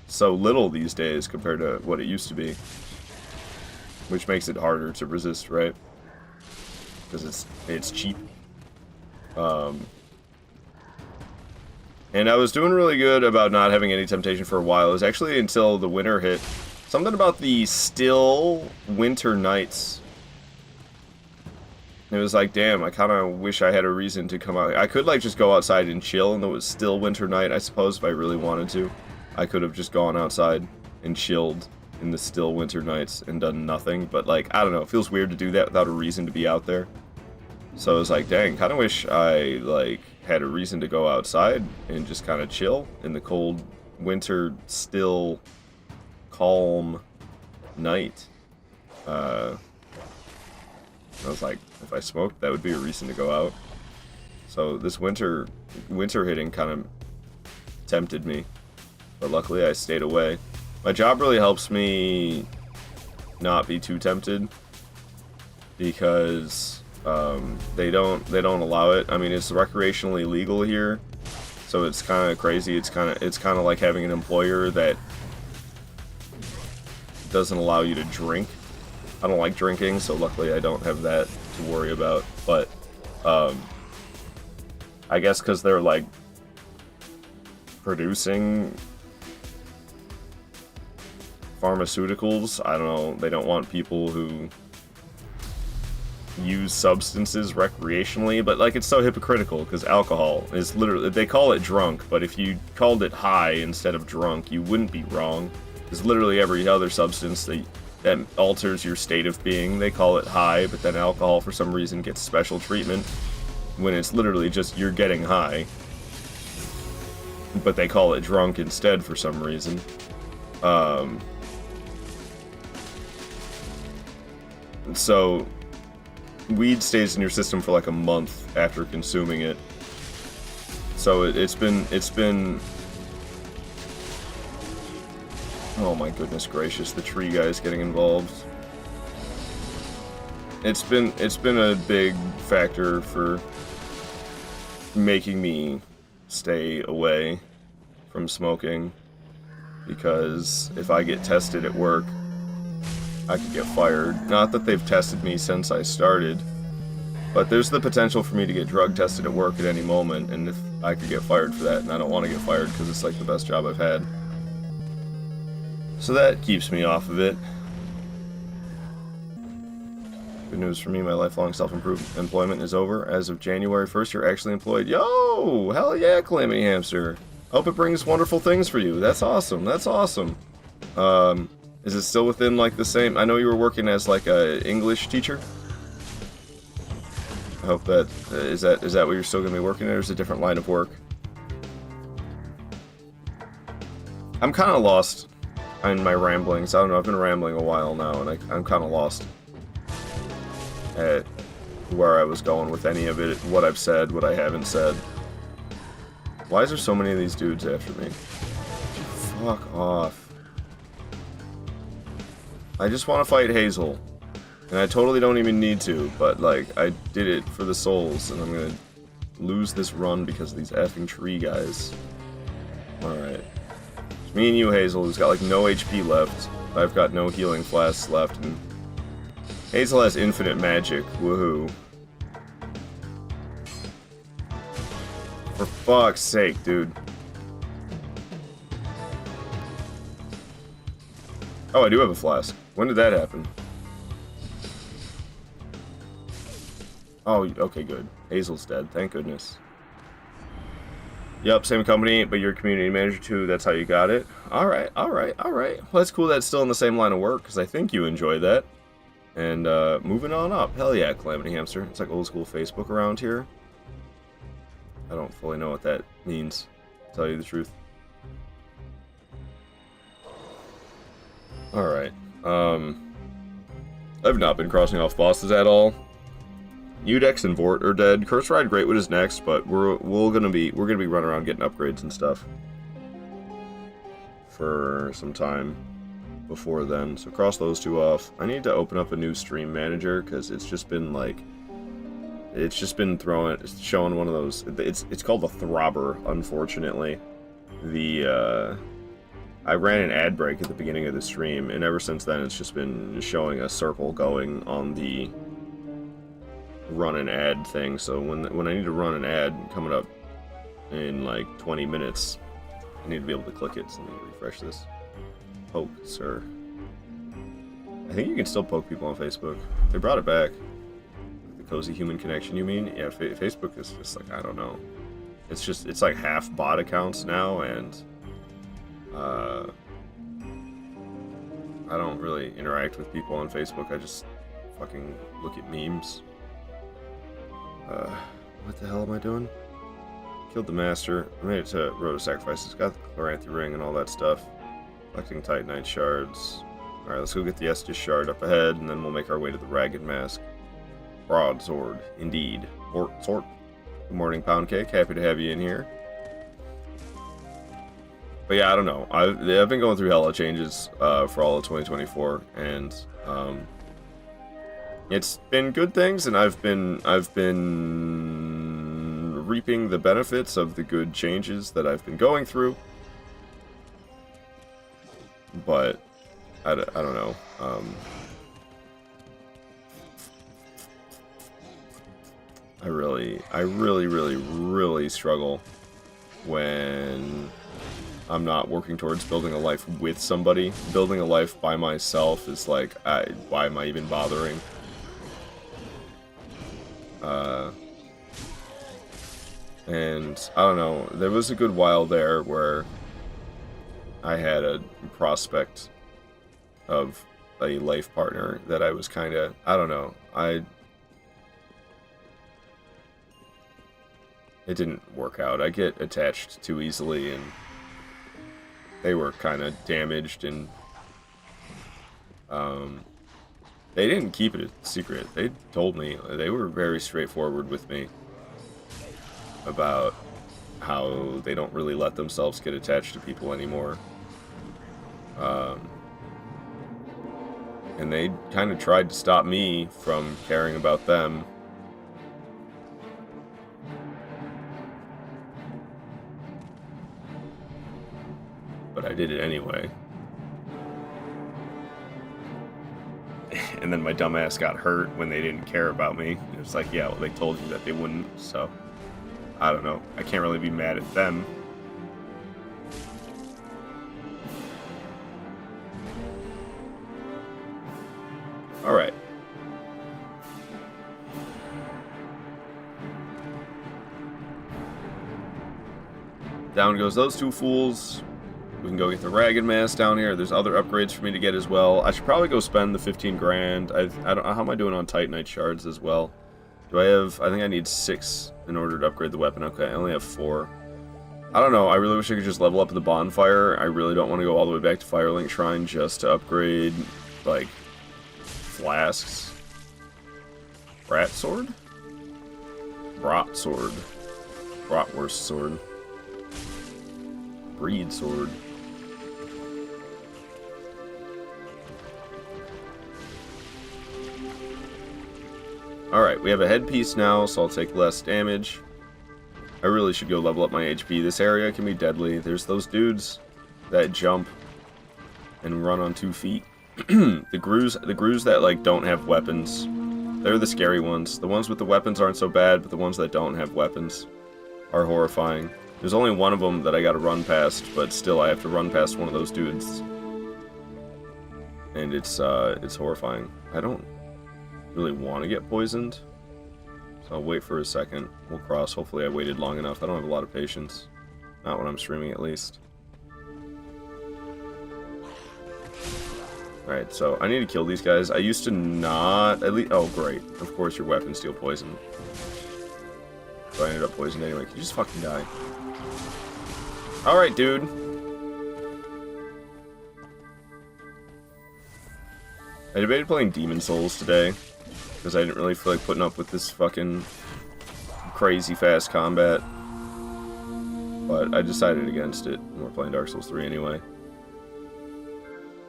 so little these days compared to what it used to be, which makes it harder to resist, right? Because it's cheap. And I was doing really good about not having any temptation for a while. It was actually until the winter hit Something about the still winter nights. It was like, damn, I kind of wish I had a reason to come out. I could, like, just go outside and chill, and it was still winter night, I suppose, if I really wanted to. I could have just gone outside and chilled in the still winter nights and done nothing. But, like, I don't know, it feels weird to do that without a reason to be out there. So I was like, dang, kind of wish I, like, had a reason to go outside and just kind of chill in the cold winter, still, calm night. I was like, if I smoked, that would be a reason to go out. So this winter hitting kind of tempted me, but luckily I stayed away. My job really helps me not be too tempted because they don't allow it. I mean, it's recreationally legal here, so it's kind of crazy. It's kind of like having an employer that doesn't allow you to drink. I don't like drinking, so luckily I don't have that to worry about. But I guess because they're like producing pharmaceuticals, I don't know, they don't want people who use substances recreationally, but like it's so hypocritical because alcohol is literally, they call it drunk, but if you called it high instead of drunk, you wouldn't be wrong. Because literally every other substance that alters your state of being, they call it high, but then alcohol for some reason gets special treatment when it's literally just you're getting high, but they call it drunk instead for some reason. So weed stays in your system for like a month after consuming it. So it's been oh my goodness gracious, the tree guy's getting involved. It's been a big factor for making me stay away from smoking, because if I get tested at work, I could get fired. Not that they've tested me since I started, but there's the potential for me to get drug tested at work at any moment, and if I could get fired for that, and I don't want to get fired because it's like the best job I've had. So that keeps me off of it. Good news for me, my lifelong self-employment is over. As of January 1st, you're actually employed. Yo! Hell yeah, Calamity Hamster! Hope it brings wonderful things for you. That's awesome, that's awesome. Is it still within, like, the same... I know you were working as, like, a English teacher? I hope that... Is that what you're still going to be working at, or is it a different line of work? I'm kind of lost in my ramblings. I don't know, I've been rambling a while now, and I'm kind of lost at where I was going with any of it, what I've said, what I haven't said. Why is there so many of these dudes after me? Fuck off. I just want to fight Hazel, and I totally don't even need to, but, like, I did it for the souls, and I'm gonna lose this run because of these effing tree guys. Alright. It's me and you, Hazel, who's got, like, no HP left. I've got no healing flasks left, and Hazel has infinite magic. Woohoo. For fuck's sake, dude. Oh, I do have a flask. When did that happen? Oh, okay, good. Hazel's dead. Thank goodness. Yep, same company, but you're community manager too. That's how you got it. Alright, alright, alright. Well, that's cool that's still in the same line of work, because I think you enjoy that. And, moving on up. Hell yeah, Calamity Hamster. It's like old school Facebook around here. I don't fully know what that means, to tell you the truth. Alright. I've not been crossing off bosses at all. Udex and Vort are dead. Curse Ride Greatwood is next, but we're gonna be running around getting upgrades and stuff for some time before then. So cross those two off. I need to open up a new stream manager because it's just been like showing one of those. It's called the Throbber, unfortunately. I ran an ad break at the beginning of the stream, and ever since then it's just been showing a circle going on the run an ad thing. So when I need to run an ad coming up in like 20 minutes, I need to be able to click it. So let me refresh this. Poke, sir. I think you can still poke people on Facebook. They brought it back. The cozy human connection, you mean? Yeah, Facebook is just like, I don't know. It's like half bot accounts now, and I don't really interact with people on Facebook. I just fucking look at memes. What the hell am I doing? Killed the master. I made it to Road of Sacrifices. Got the Chloranthy ring and all that stuff. Collecting Titanite shards. Alright, let's go get the Estus shard up ahead, and then we'll make our way to the Ragged Mask. Broadsword, indeed. Sword. Good morning, Pound Cake. Happy to have you in here. But yeah, I don't know. I've been going through hella changes for all of 2024, and it's been good things, and I've been reaping the benefits of the good changes that I've been going through. But I don't know. I really struggle when I'm not working towards building a life with somebody. Building a life by myself is like, why am I even bothering? And I don't know, there was a good while there where I had a prospect of a life partner that I was kind of, I don't know, it didn't work out. I get attached too easily, and they were kind of damaged, and they didn't keep it a secret. They told me. They were very straightforward with me about how they don't really let themselves get attached to people anymore. And they kind of tried to stop me from caring about them. But I did it anyway. And then my dumbass got hurt when they didn't care about me. It was like, yeah, well, they told you that they wouldn't, so I don't know. I can't really be mad at them. Alright. Down goes those two fools. We can go get the Ragged Mask down here. There's other upgrades for me to get as well. I should probably go spend the 15 grand. I don't know, how am I doing on Titanite shards as well? Do I have, I think I need 6 in order to upgrade the weapon. Okay, I only have 4. I don't know, I really wish I could just level up at the bonfire. I really don't want to go all the way back to Firelink Shrine just to upgrade, like, flasks. Brat sword? Brat sword. Bratwurst sword. Breed sword. Alright, we have a headpiece now, so I'll take less damage. I really should go level up my HP. This area can be deadly. There's those dudes that jump and run on 2 feet. the grooves that, like, don't have weapons. They're the scary ones. The ones with the weapons aren't so bad, but the ones that don't have weapons are horrifying. There's only one of them that I gotta run past, but still I have to run past one of those dudes. And it's horrifying. I don't really want to get poisoned, so I'll wait for a second. We'll cross. Hopefully I waited long enough. I don't have a lot of patience. Not when I'm streaming, at least. Alright, so I need to kill these guys. I used to not... at least. Oh, great. Of course your weapons deal poison. So I ended up poisoned anyway. Can you just fucking die? Alright, dude. I debated playing Demon Souls today, because I didn't really feel like putting up with this fucking crazy fast combat. But I decided against it, and we're playing Dark Souls 3 anyway.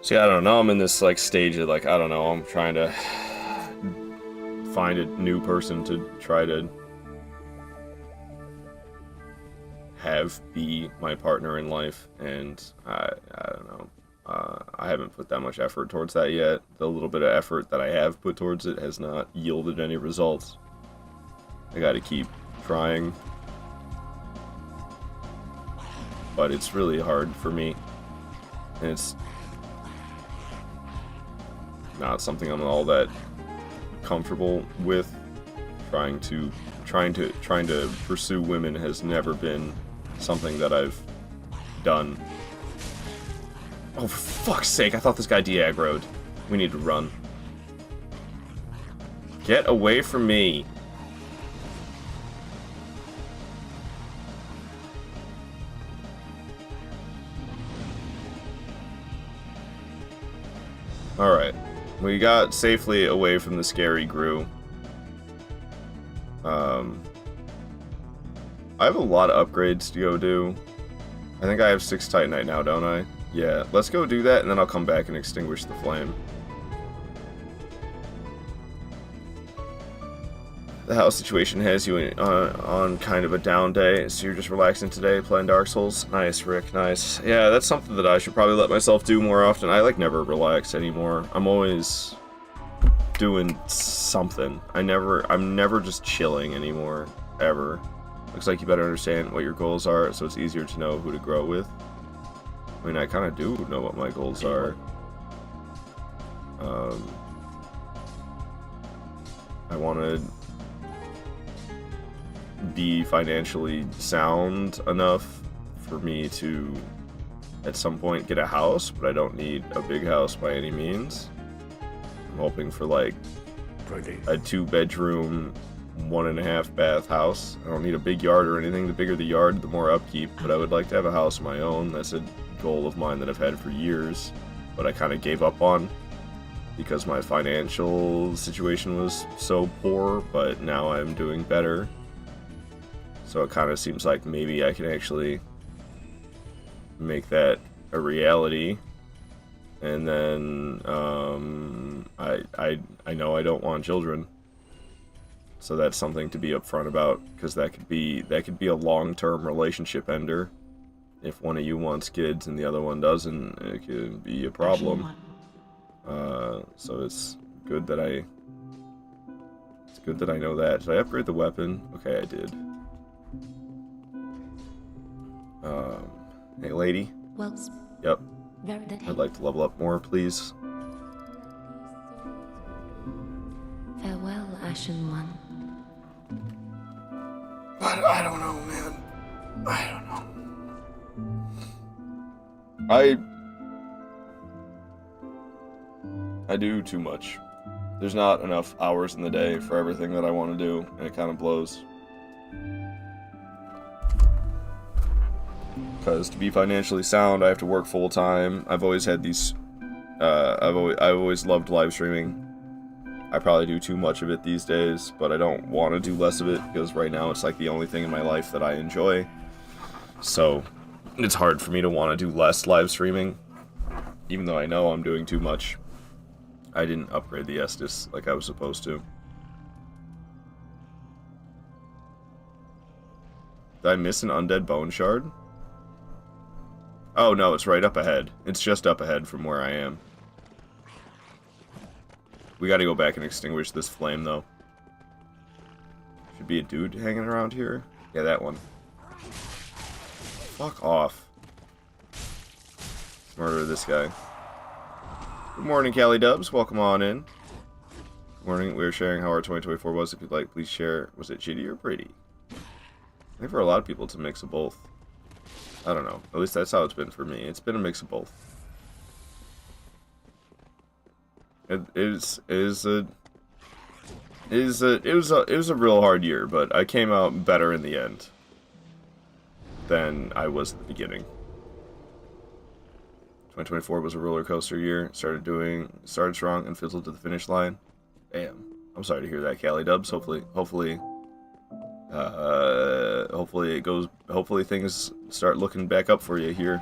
See, I don't know, I'm in this, like, stage of, like, I don't know, I'm trying to find a new person to try to have be my partner in life, and I don't know. I haven't put that much effort towards that yet. The little bit of effort that I have put towards it has not yielded any results. I gotta keep trying. But it's really hard for me. And not something I'm all that comfortable with. Trying to pursue women has never been something that I've done. Oh, for fuck's sake, I thought this guy de-aggroed. We need to run. Get away from me. Alright. We got safely away from the scary Gru. I have a lot of upgrades to go do. I think I have 6 Titanite now, don't I? Yeah, let's go do that, and then I'll come back and extinguish the flame. The house situation has you on kind of a down day, so you're just relaxing today, playing Dark Souls. Nice, Rick, nice. Yeah, that's something that I should probably let myself do more often. I, like, never relax anymore. I'm always doing something. I'm never just chilling anymore, ever. Looks like you better understand what your goals are, so it's easier to know who to grow with. I mean, I kind of do know what my goals are. I want to be financially sound enough for me to, at some point, get a house, but I don't need a big house by any means. I'm hoping for, like, a 2-bedroom, 1.5 bath house. I don't need a big yard or anything. The bigger the yard, the more upkeep, but I would like to have a house of my own. That's a goal of mine that I've had for years, but I kind of gave up on because my financial situation was so poor, but now I'm doing better. So it kind of seems like maybe I can actually make that a reality. And then I know I don't want children, so that's something to be upfront about, because that could be a long-term relationship ender. If one of you wants kids and the other one doesn't, it could be a problem. So it's good that I know that. Did I upgrade the weapon? Okay, I did. Hey, lady. Well, Yep. very then I'd like to level up more, please. farewell, Ashen One. But I don't know, man. I don't know. I do too much. There's not enough hours in the day for everything that I want to do, and it kind of blows. Because to be financially sound, I have to work full time. I've always had these. I've always loved live streaming. I probably do too much of it these days, but I don't want to do less of it because right now it's like the only thing in my life that I enjoy. So it's hard for me to want to do less live streaming, even though I know I'm doing too much. I didn't upgrade the Estus like I was supposed to. Did I miss an undead bone shard? Oh no, it's right up ahead. It's just up ahead from where I am. We gotta go back and extinguish this flame, though. Should be a dude hanging around here. Yeah, that one. Fuck off. Let's murder this guy. Good morning, Callie Dubs. Welcome on in. Good morning. We were sharing how our 2024 was. If you'd like, please share. Was it shitty or pretty? I think for a lot of people, it's a mix of both. I don't know. At least that's how it's been for me. It's been a mix of both. It was a real hard year, but I came out better in the end than I was at the beginning. 2024 was a roller coaster year. Started strong and fizzled to the finish line. Damn. I'm sorry to hear that, Callie Dubs. Hopefully things start looking back up for you here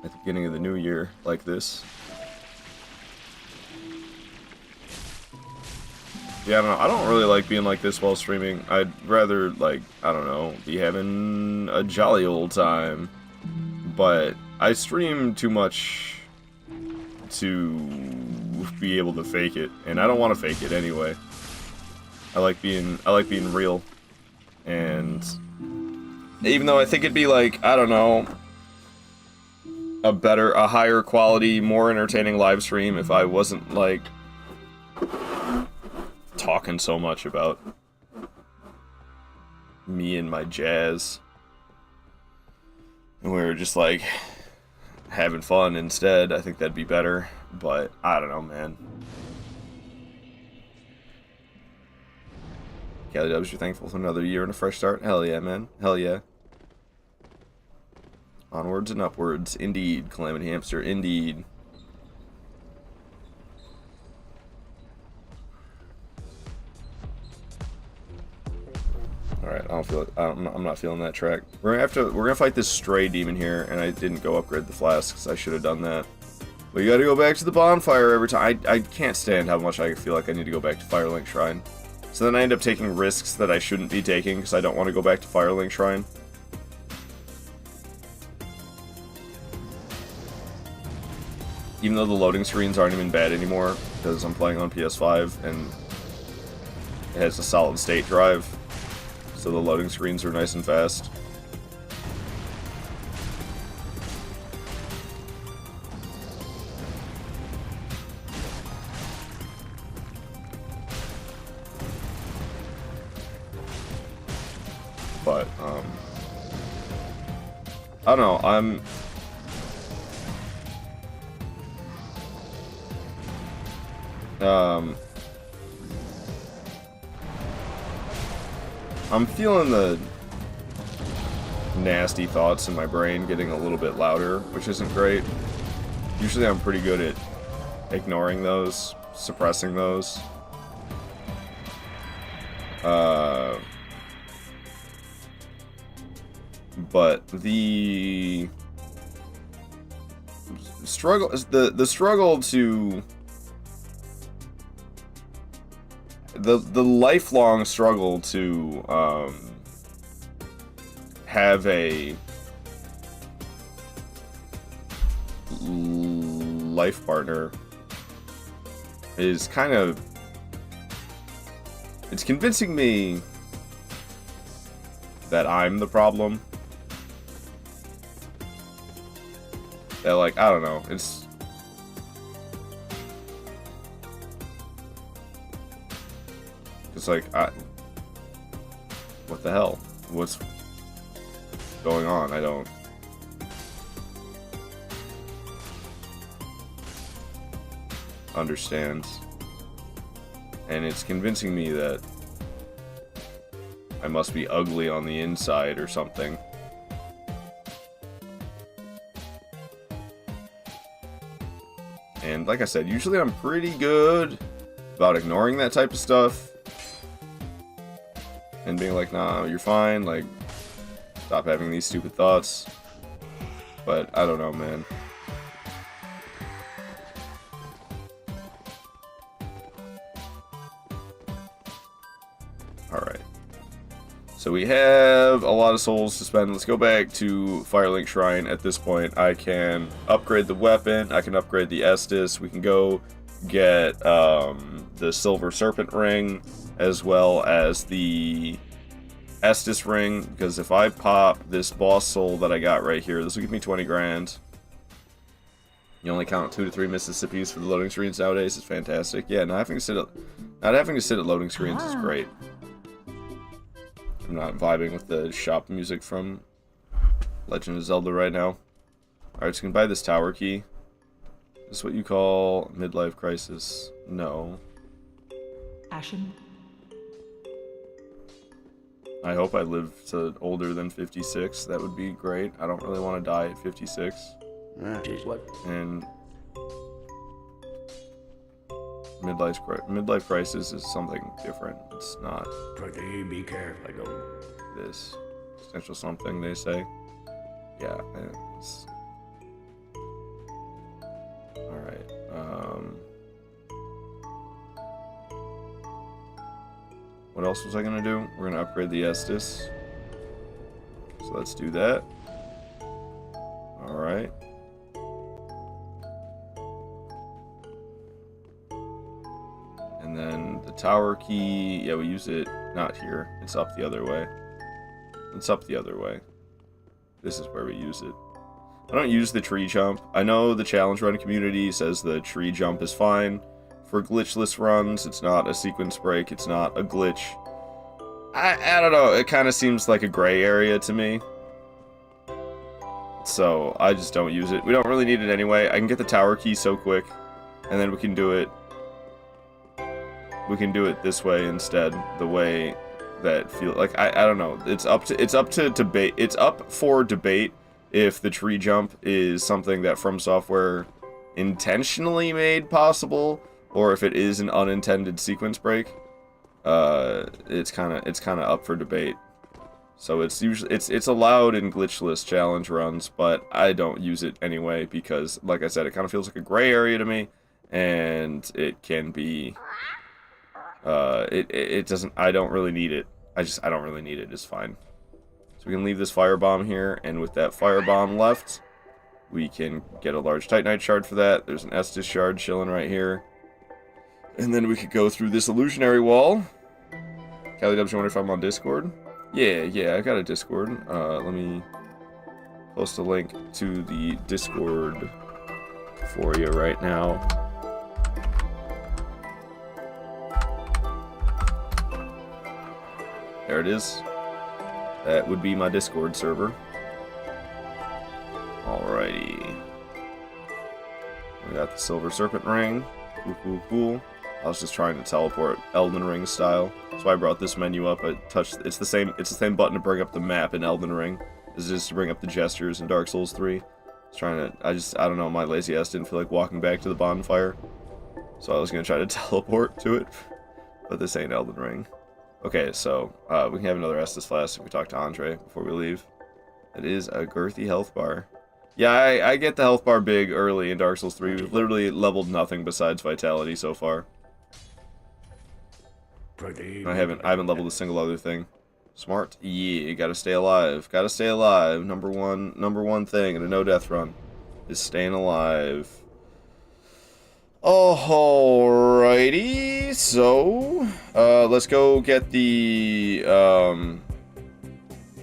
at the beginning of the new year like this. Yeah, I don't really like being like this while streaming. I'd rather, like, I don't know, be having a jolly old time. But I stream too much to be able to fake it, and I don't want to fake it anyway. I like being real. And even though I think it'd be like, I don't know, a higher quality, more entertaining live stream if I wasn't, like, talking so much about me and my jazz. And we were just, like, having fun instead. I think that'd be better. But, I don't know, man. Kelly Dubs, you're thankful for another year and a fresh start? Hell yeah, man. Hell yeah. Onwards and upwards. Indeed, Calamity Hamster. Indeed. Alright, I don't feel it. I'm not feeling that track. We're gonna fight this stray demon here, and I didn't go upgrade the flasks. I should have done that. But you gotta go back to the bonfire every time. I can't stand how much I feel like I need to go back to Firelink Shrine. So then I end up taking risks that I shouldn't be taking because I don't want to go back to Firelink Shrine. Even though the loading screens aren't even bad anymore because I'm playing on PS5 and it has a solid state drive. So the loading screens are nice and fast. But, I don't know, I'm feeling the nasty thoughts in my brain getting a little bit louder, which isn't great. Usually I'm pretty good at ignoring those, suppressing those. But the struggle is the struggle to the lifelong struggle to have a life partner is kind of, it's convincing me that I'm the problem. That, like, I don't know, it's like, what the hell? What's going on? I don't understand. And it's convincing me that I must be ugly on the inside or something. And like I said, usually I'm pretty good about ignoring that type of stuff. And being like, nah, you're fine, like, stop having these stupid thoughts. But, I don't know, man. Alright. So we have a lot of souls to spend. Let's go back to Firelink Shrine. At this point, I can upgrade the weapon, I can upgrade the Estus, we can go get the Silver Serpent Ring, as well as the Estus Ring, because if I pop this boss soul that I got right here, this will give me 20 grand. You only count 2 to 3 Mississippis for the loading screens nowadays. It's fantastic. Yeah, not having to sit at loading screens is great. I'm not vibing with the shop music from Legend of Zelda right now. Alright, so you can buy this tower key. Is this what you call midlife crisis? No. Ashen. I hope I live to older than 56. That would be great. I don't really want to die at 56. That is what? And midlife crisis is something different. It's not Pretty be careful, I don't. this essential something they say. Yeah. It's... All right. What else was I gonna do? We're gonna upgrade the Estus. So let's do that. All right. And then the tower key, yeah, we use it not here. It's up the other way. It's up the other way. This is where we use it. I don't use the tree jump. I know the challenge run community says the tree jump is fine for glitchless runs. It's not a sequence break. It's not a glitch. I don't know. It kind of seems like a gray area to me. So I just don't use it. We don't really need it anyway. I can get the tower key so quick, and then we can do it. We can do it this way instead. The way that feel like I don't know. It's up to debate. It's up for debate if the tree jump is something that From Software intentionally made possible, or if it is an unintended sequence break. It's kind of up for debate. So it's usually it's allowed in glitchless challenge runs, but I don't use it anyway because, like I said, it kind of feels like a gray area to me, and it can be. It doesn't. I don't really need it. I don't really need it. It's fine. So we can leave this firebomb here, and with that firebomb left, we can get a large Titanite shard for that. There's an Estus shard chilling right here. And then we could go through this illusionary wall. Callie Dubs, you wonder if I'm on Discord? Yeah, I got a Discord. Let me post a link to the Discord for you right now. There it is. That would be my Discord server. Alrighty. We got the Silver Serpent Ring. Cool. I was just trying to teleport Elden Ring style. That's why I brought this menu up. It's the same button to bring up the map in Elden Ring as it is to bring up the gestures in Dark Souls 3. I don't know, my lazy ass didn't feel like walking back to the bonfire. So I was gonna try to teleport to it. But this ain't Elden Ring. Okay, so we can have another Estus Flask if we talk to Andre before we leave. It is a girthy health bar. Yeah, I get the health bar big early in Dark Souls 3. We've literally leveled nothing besides Vitality so far. I haven't leveled a single other thing. Smart? Yeah, you gotta stay alive. Gotta stay alive. Number one thing in a no-death run is staying alive. Alrighty, so let's go get the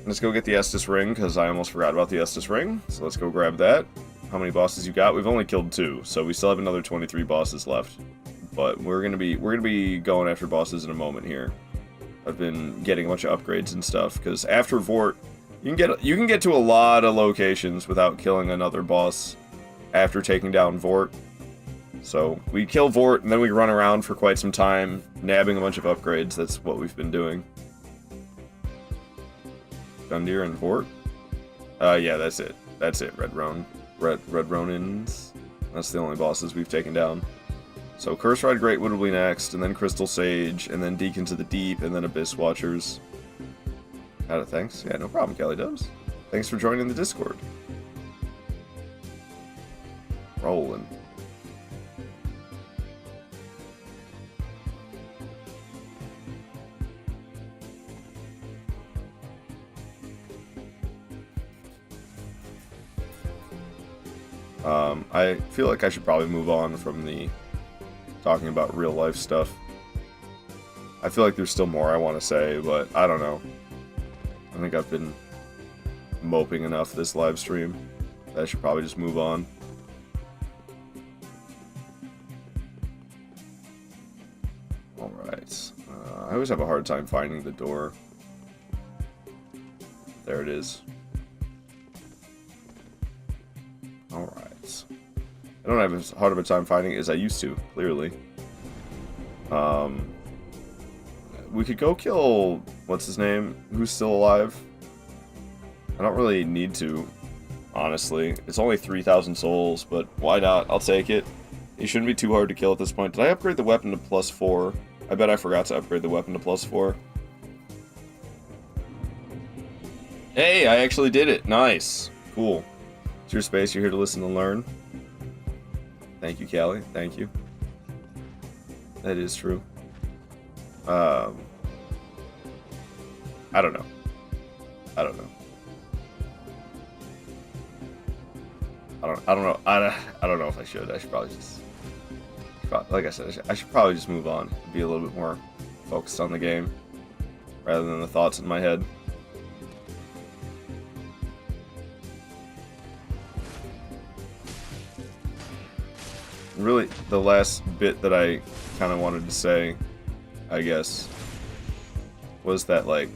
Estus ring, because I almost forgot about the Estus ring. So let's go grab that. How many bosses you got? We've only killed 2, so we still have another 23 bosses left. But we're gonna be going after bosses in a moment here. I've been getting a bunch of upgrades and stuff, because after Vort, you can get to a lot of locations without killing another boss after taking down Vort. So we kill Vort, and then we run around for quite some time, nabbing a bunch of upgrades. That's what we've been doing. Gundyr and Vort? Yeah, that's it. That's it, Red Ronins. That's the only bosses we've taken down. So Curse Ride Greatwood will be next, and then Crystal Sage, and then Deacons of the Deep, and then Abyss Watchers. Thanks. Yeah, no problem, Callie Dubs. Thanks for joining the Discord. Rolling. I feel like I should probably move on from the talking about real life stuff. I feel like there's still more I want to say, but I don't know. I think I've been moping enough this live stream that I should probably just move on. Alright. I always have a hard time finding the door. There it is. Alright. I don't have as hard of a time finding it as I used to, clearly. We could go kill... what's his name? Who's still alive? I don't really need to, honestly. It's only 3,000 souls, but why not? I'll take it. He shouldn't be too hard to kill at this point. Did I upgrade the weapon to +4? I bet I forgot to upgrade the weapon to +4. Hey, I actually did it. Nice. Cool. It's your space. You're here to listen and learn. Thank you, Callie. Thank you. That is true. I don't know. I don't know. I don't know if I should. I should probably just... like I said, I should probably just move on. Be a little bit more focused on the game. Rather than the thoughts in my head. really, the last bit that I kind of wanted to say, I guess, was that, like,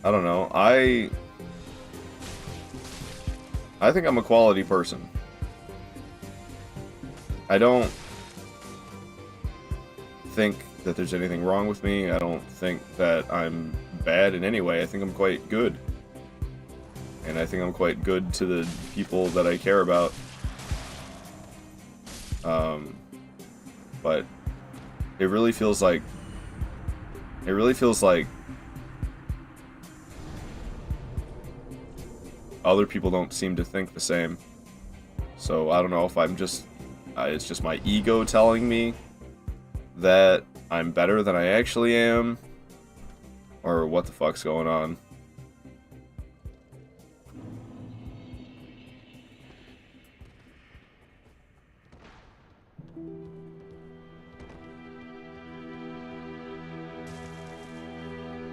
I don't know, I think I'm a quality person. I don't think that there's anything wrong with me. I don't think that I'm bad in any way. I think I'm quite good. And I think I'm quite good to the people that I care about. But it really feels like other people don't seem to think the same. So I don't know if I'm just it's just my ego telling me that I'm better than I actually am, or what the fuck's going on.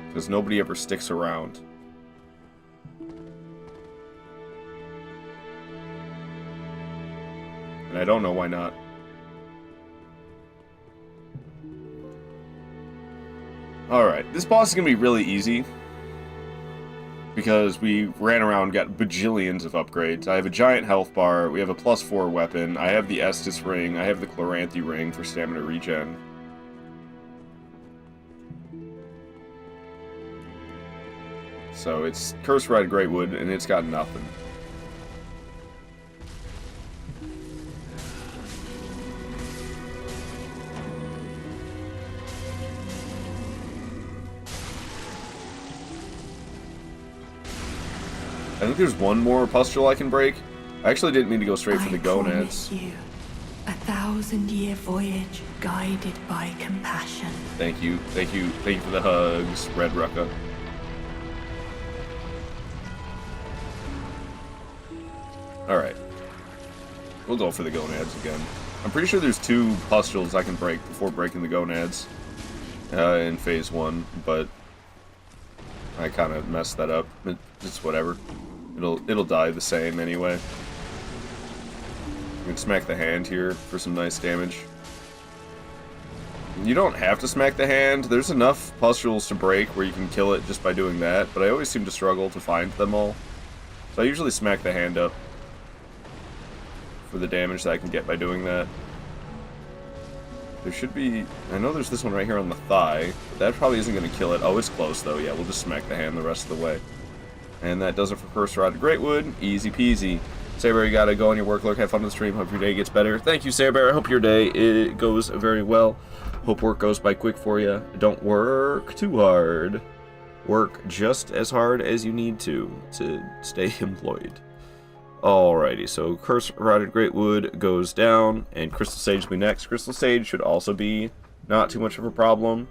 Because nobody ever sticks around. And I don't know why not. Alright, this boss is going to be really easy. Because we ran around and got bajillions of upgrades. I have a giant health bar, we have a +4 weapon, I have the Estus ring, I have the Chloranthy ring for stamina regen. So it's Curse Red Greatwood, and it's got nothing. I think there's one more pustule I can break. I actually didn't mean to go straight for the gonads. You 1,000-year voyage guided by compassion. Thank you for the hugs, Red Rucka. Alright. We'll go for the gonads again. I'm pretty sure there's 2 pustules I can break before breaking the gonads in phase 1, but I kind of messed that up. It's whatever. It'll die the same anyway. You can smack the hand here for some nice damage. You don't have to smack the hand. There's enough pustules to break where you can kill it just by doing that, but I always seem to struggle to find them all. So I usually smack the hand up for the damage that I can get by doing that. There should be... I know there's this one right here on the thigh, but that probably isn't going to kill it. Oh, it's close though. Yeah, we'll just smack the hand the rest of the way. And that does it for Curse Rod Greatwood. Easy peasy. Saber, you gotta go on your work, lurk, have fun on the stream. Hope your day gets better. Thank you, Saber. I hope your day it goes very well. Hope work goes by quick for you. Don't work too hard. Work just as hard as you need to stay employed. Alrighty, so Curse Rotted Greatwood goes down, and Crystal Sage will be next. Crystal Sage should also be not too much of a problem.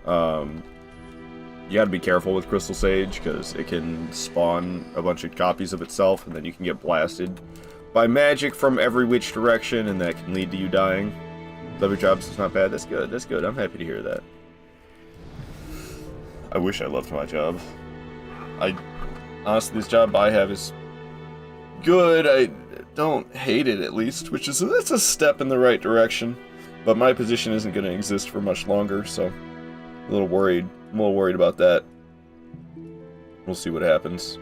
You gotta be careful with Crystal Sage, because it can spawn a bunch of copies of itself, and then you can get blasted by magic from every which direction, and that can lead to you dying. Love your job, so it's not bad. That's good, that's good. I'm happy to hear that. I wish I loved my job. Honestly, this job I have is good. I don't hate it, at least, which is that's a step in the right direction. But my position isn't going to exist for much longer, so I'm a little worried. I'm a little worried about that. We'll see what happens.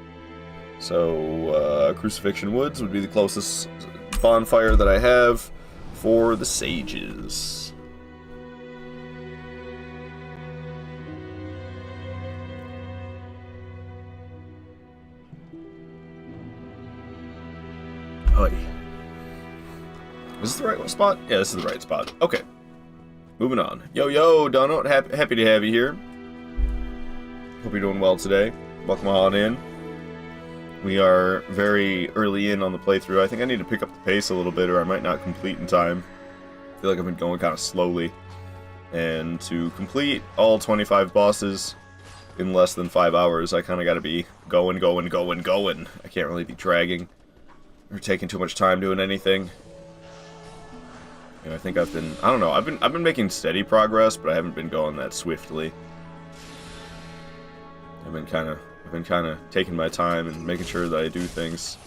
So, Crucifixion Woods would be the closest bonfire that I have for the sages. Is this the right spot? Yeah, this is the right spot. Okay. Moving on. Yo, Donut. Happy to have you here. Hope you're doing well today. Welcome on in. We are very early in on the playthrough. I think I need to pick up the pace a little bit, or I might not complete in time. I feel like I've been going kind of slowly. And to complete all 25 bosses in less than 5 hours, I kind of got to be going. I can't really be dragging or taking too much time doing anything. And I think I don't know, I've been making steady progress, but I haven't been going that swiftly. I've been kind of taking my time and making sure that I do things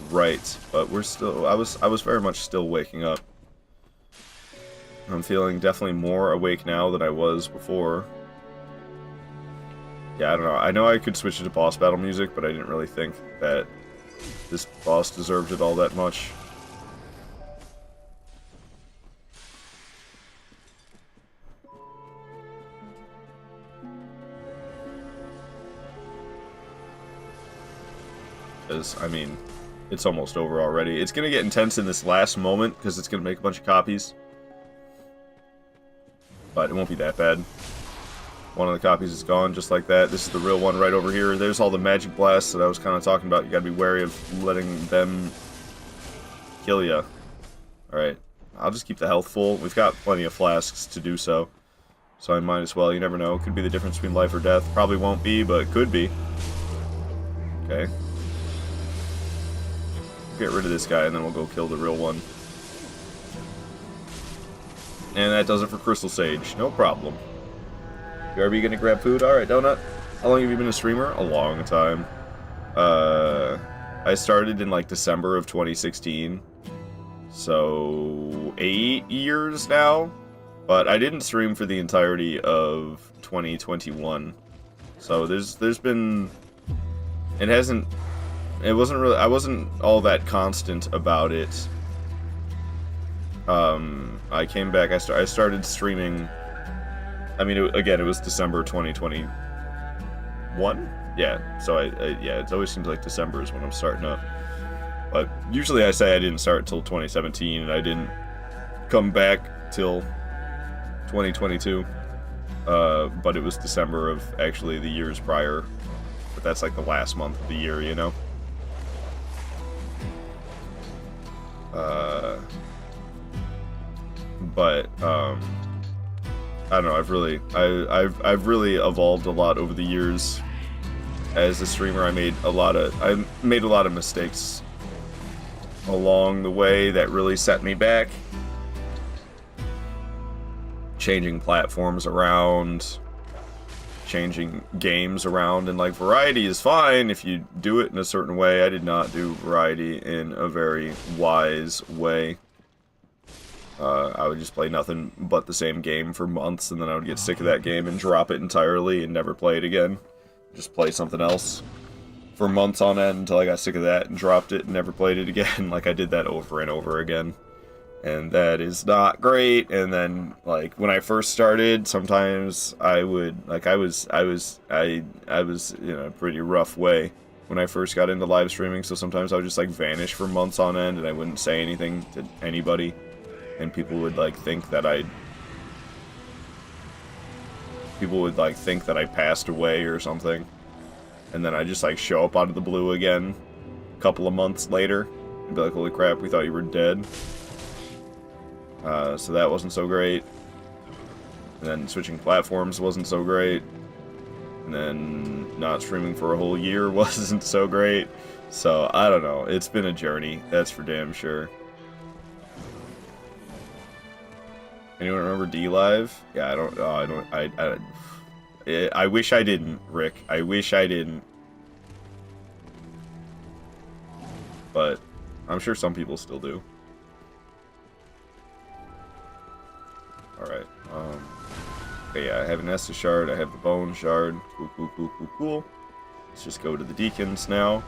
right, but we're still, I was very much still waking up. I'm feeling definitely more awake now than I was before. Yeah, I don't know. I know I could switch it to boss battle music, but I didn't really think that this boss deserved it all that much. Because, I mean, it's almost over already. It's going to get intense in this last moment, because it's going to make a bunch of copies. But it won't be that bad. One of the copies is gone, just like that. This is the real one right over here. There's all the magic blasts that I was kind of talking about. You gotta be wary of letting them kill you. Alright, I'll just keep the health full. We've got plenty of flasks to do so. So I might as well, you never know. Could be the difference between life or death. Probably won't be, but could be. Okay. Get rid of this guy and then we'll go kill the real one. And that does it for Crystal Sage. No problem. BRB gonna grab food? Alright, Donut. How long have you been a streamer? A long time. I started in like December of 2016. So 8 years now. But I didn't stream for the entirety of 2021. So there's been, it wasn't really, I wasn't all that constant about it. I came back, I started streaming, I mean, it was December 2021? Yeah, so yeah, it always seems like December is when I'm starting up. But usually I say I didn't start until 2017, and I didn't come back till 2022. But it was December of actually the years prior. But that's like the last month of the year, you know? I don't know, I've really evolved a lot over the years. As a streamer, I made a lot of mistakes along the way that really set me back. Changing platforms around, changing games around, and like variety is fine if you do it in a certain way. I did not do variety in a very wise way. I would just play nothing but the same game for months, and then I would get sick of that game and drop it entirely and never play it again. Just play something else for months on end until I got sick of that and dropped it and never played it again. Like, I did that over and over again. And that is not great. And then, like, when I first started, sometimes I would, like, I was in a pretty rough way when I first got into live streaming, so sometimes I would just, like, vanish for months on end and I wouldn't say anything to anybody. And people would, like, think that I passed away or something. And then I just, like, show up out of the blue again a couple of months later and be like, holy crap, we thought you were dead. So that wasn't so great. And then switching platforms wasn't so great. And then not streaming for a whole year wasn't so great. So, I don't know. It's been a journey. That's for damn sure. Anyone remember D-Live? Yeah, I wish I didn't, Rick. I wish I didn't. But I'm sure some people still do. Alright, okay, yeah, I have an Estus shard, I have the Bone shard. Cool. Let's just go to the Deacons now.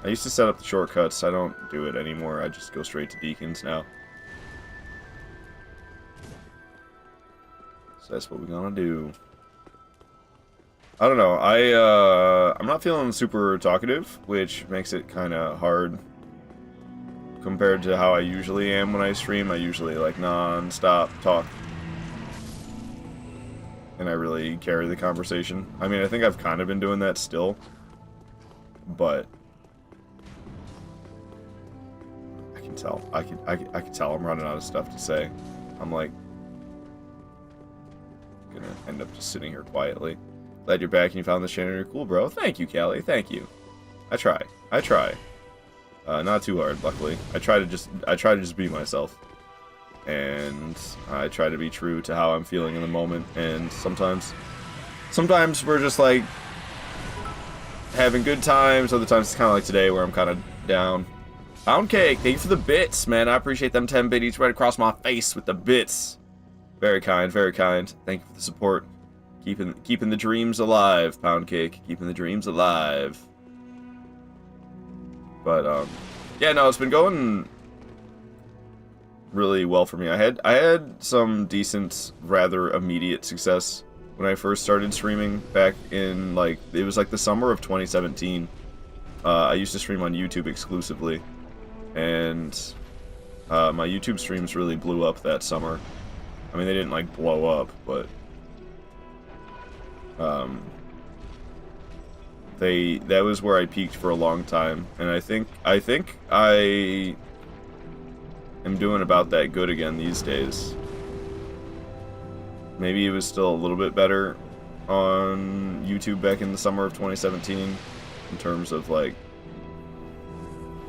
I used to set up the shortcuts, I don't do it anymore, I just go straight to Deacons now. So that's what we're gonna do. I don't know, I'm not feeling super talkative, which makes it kinda hard compared to how I usually am when I stream. I usually, like, non-stop talk. And I really carry the conversation. I mean, I think I've kind of been doing that still. But I can tell. I can tell I'm running out of stuff to say. I'm like gonna end up just sitting here quietly. Glad you're back and you found this channel. You're cool, bro. Thank you, Callie. Thank you. I try. Not too hard, luckily. I try to just be myself. And I try to be true to how I'm feeling in the moment, and sometimes we're just, like, having good times, other times it's kind of like today where I'm kind of down. Pound Cake, thank you for the bits, man. I appreciate them 10 biddies right across my face with the bits. Very kind, very kind. Thank you for the support. Keeping the dreams alive, Pound Cake. Keeping the dreams alive. But yeah, no, it's been going really well for me. I had some decent, rather immediate success when I first started streaming back in it was like the summer of 2017. I used to stream on YouTube exclusively, and my YouTube streams really blew up that summer. I mean, they didn't like blow up, but that was where I peaked for a long time, and I think I am doing about that good again these days. Maybe it was still a little bit better on YouTube back in the summer of 2017 in terms of like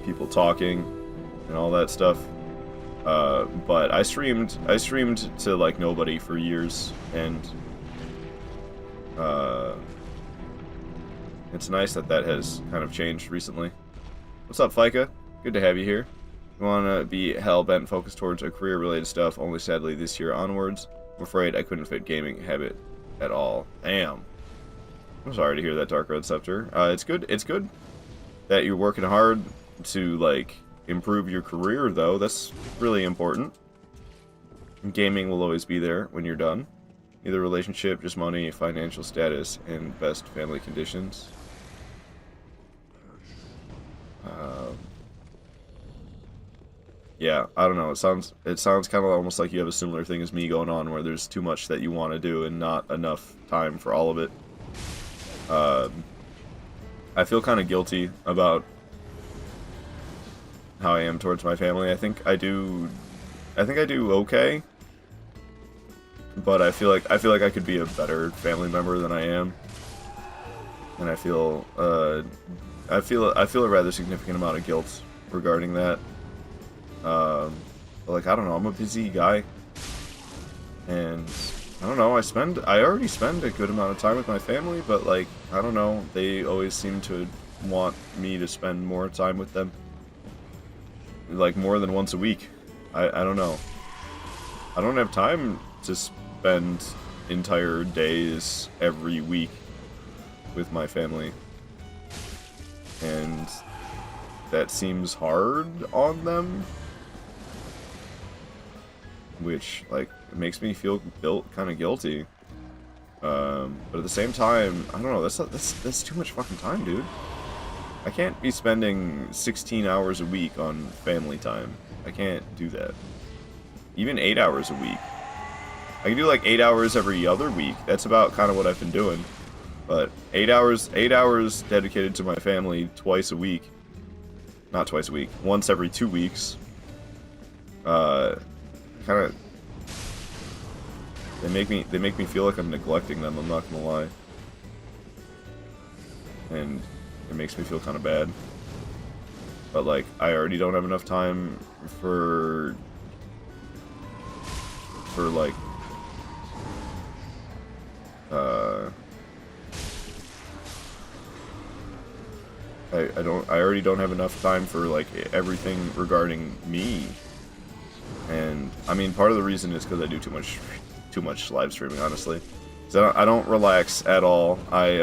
people talking and all that stuff. But I streamed to like nobody for years, and it's nice that has kind of changed recently. What's up, Fika? Good to have you here. You wanna be hell-bent focused towards a career-related stuff, only sadly this year onwards. I'm afraid I couldn't fit gaming habit at all. Damn. I'm sorry to hear that, Dark Red Scepter. It's good that you're working hard to, like, improve your career, though. That's really important. Gaming will always be there when you're done. Either relationship, just money, financial status, and best family conditions. Yeah, I don't know. It sounds kind of almost like you have a similar thing as me going on, where there's too much that you want to do and not enough time for all of it. I feel kind of guilty about how I am towards my family. I think I do okay, but I feel like I could be a better family member than I am, and I feel a rather significant amount of guilt regarding that. Like, I don't know, I'm a busy guy, and I don't know, I already spend a good amount of time with my family, but like, I don't know, they always seem to want me to spend more time with them, like more than once a week. I don't know. I don't have time to spend entire days every week with my family, and that seems hard on them, which like makes me feel kind of guilty. But at the same time, I don't know. That's too much fucking time, dude. I can't be spending 16 hours a week on family time. I can't do that. Even 8 hours a week. I can do like 8 hours every other week. That's about kind of what I've been doing. But 8 hours dedicated to my family twice a week. Not twice a week. Once every 2 weeks. Kind of, they make me feel like I'm neglecting them. I'm not gonna lie, and it makes me feel kind of bad. But like, I already don't have enough time for like I already don't have enough time for like everything regarding me. And I mean, part of the reason is because I do too much live streaming, honestly. So I don't relax at all. I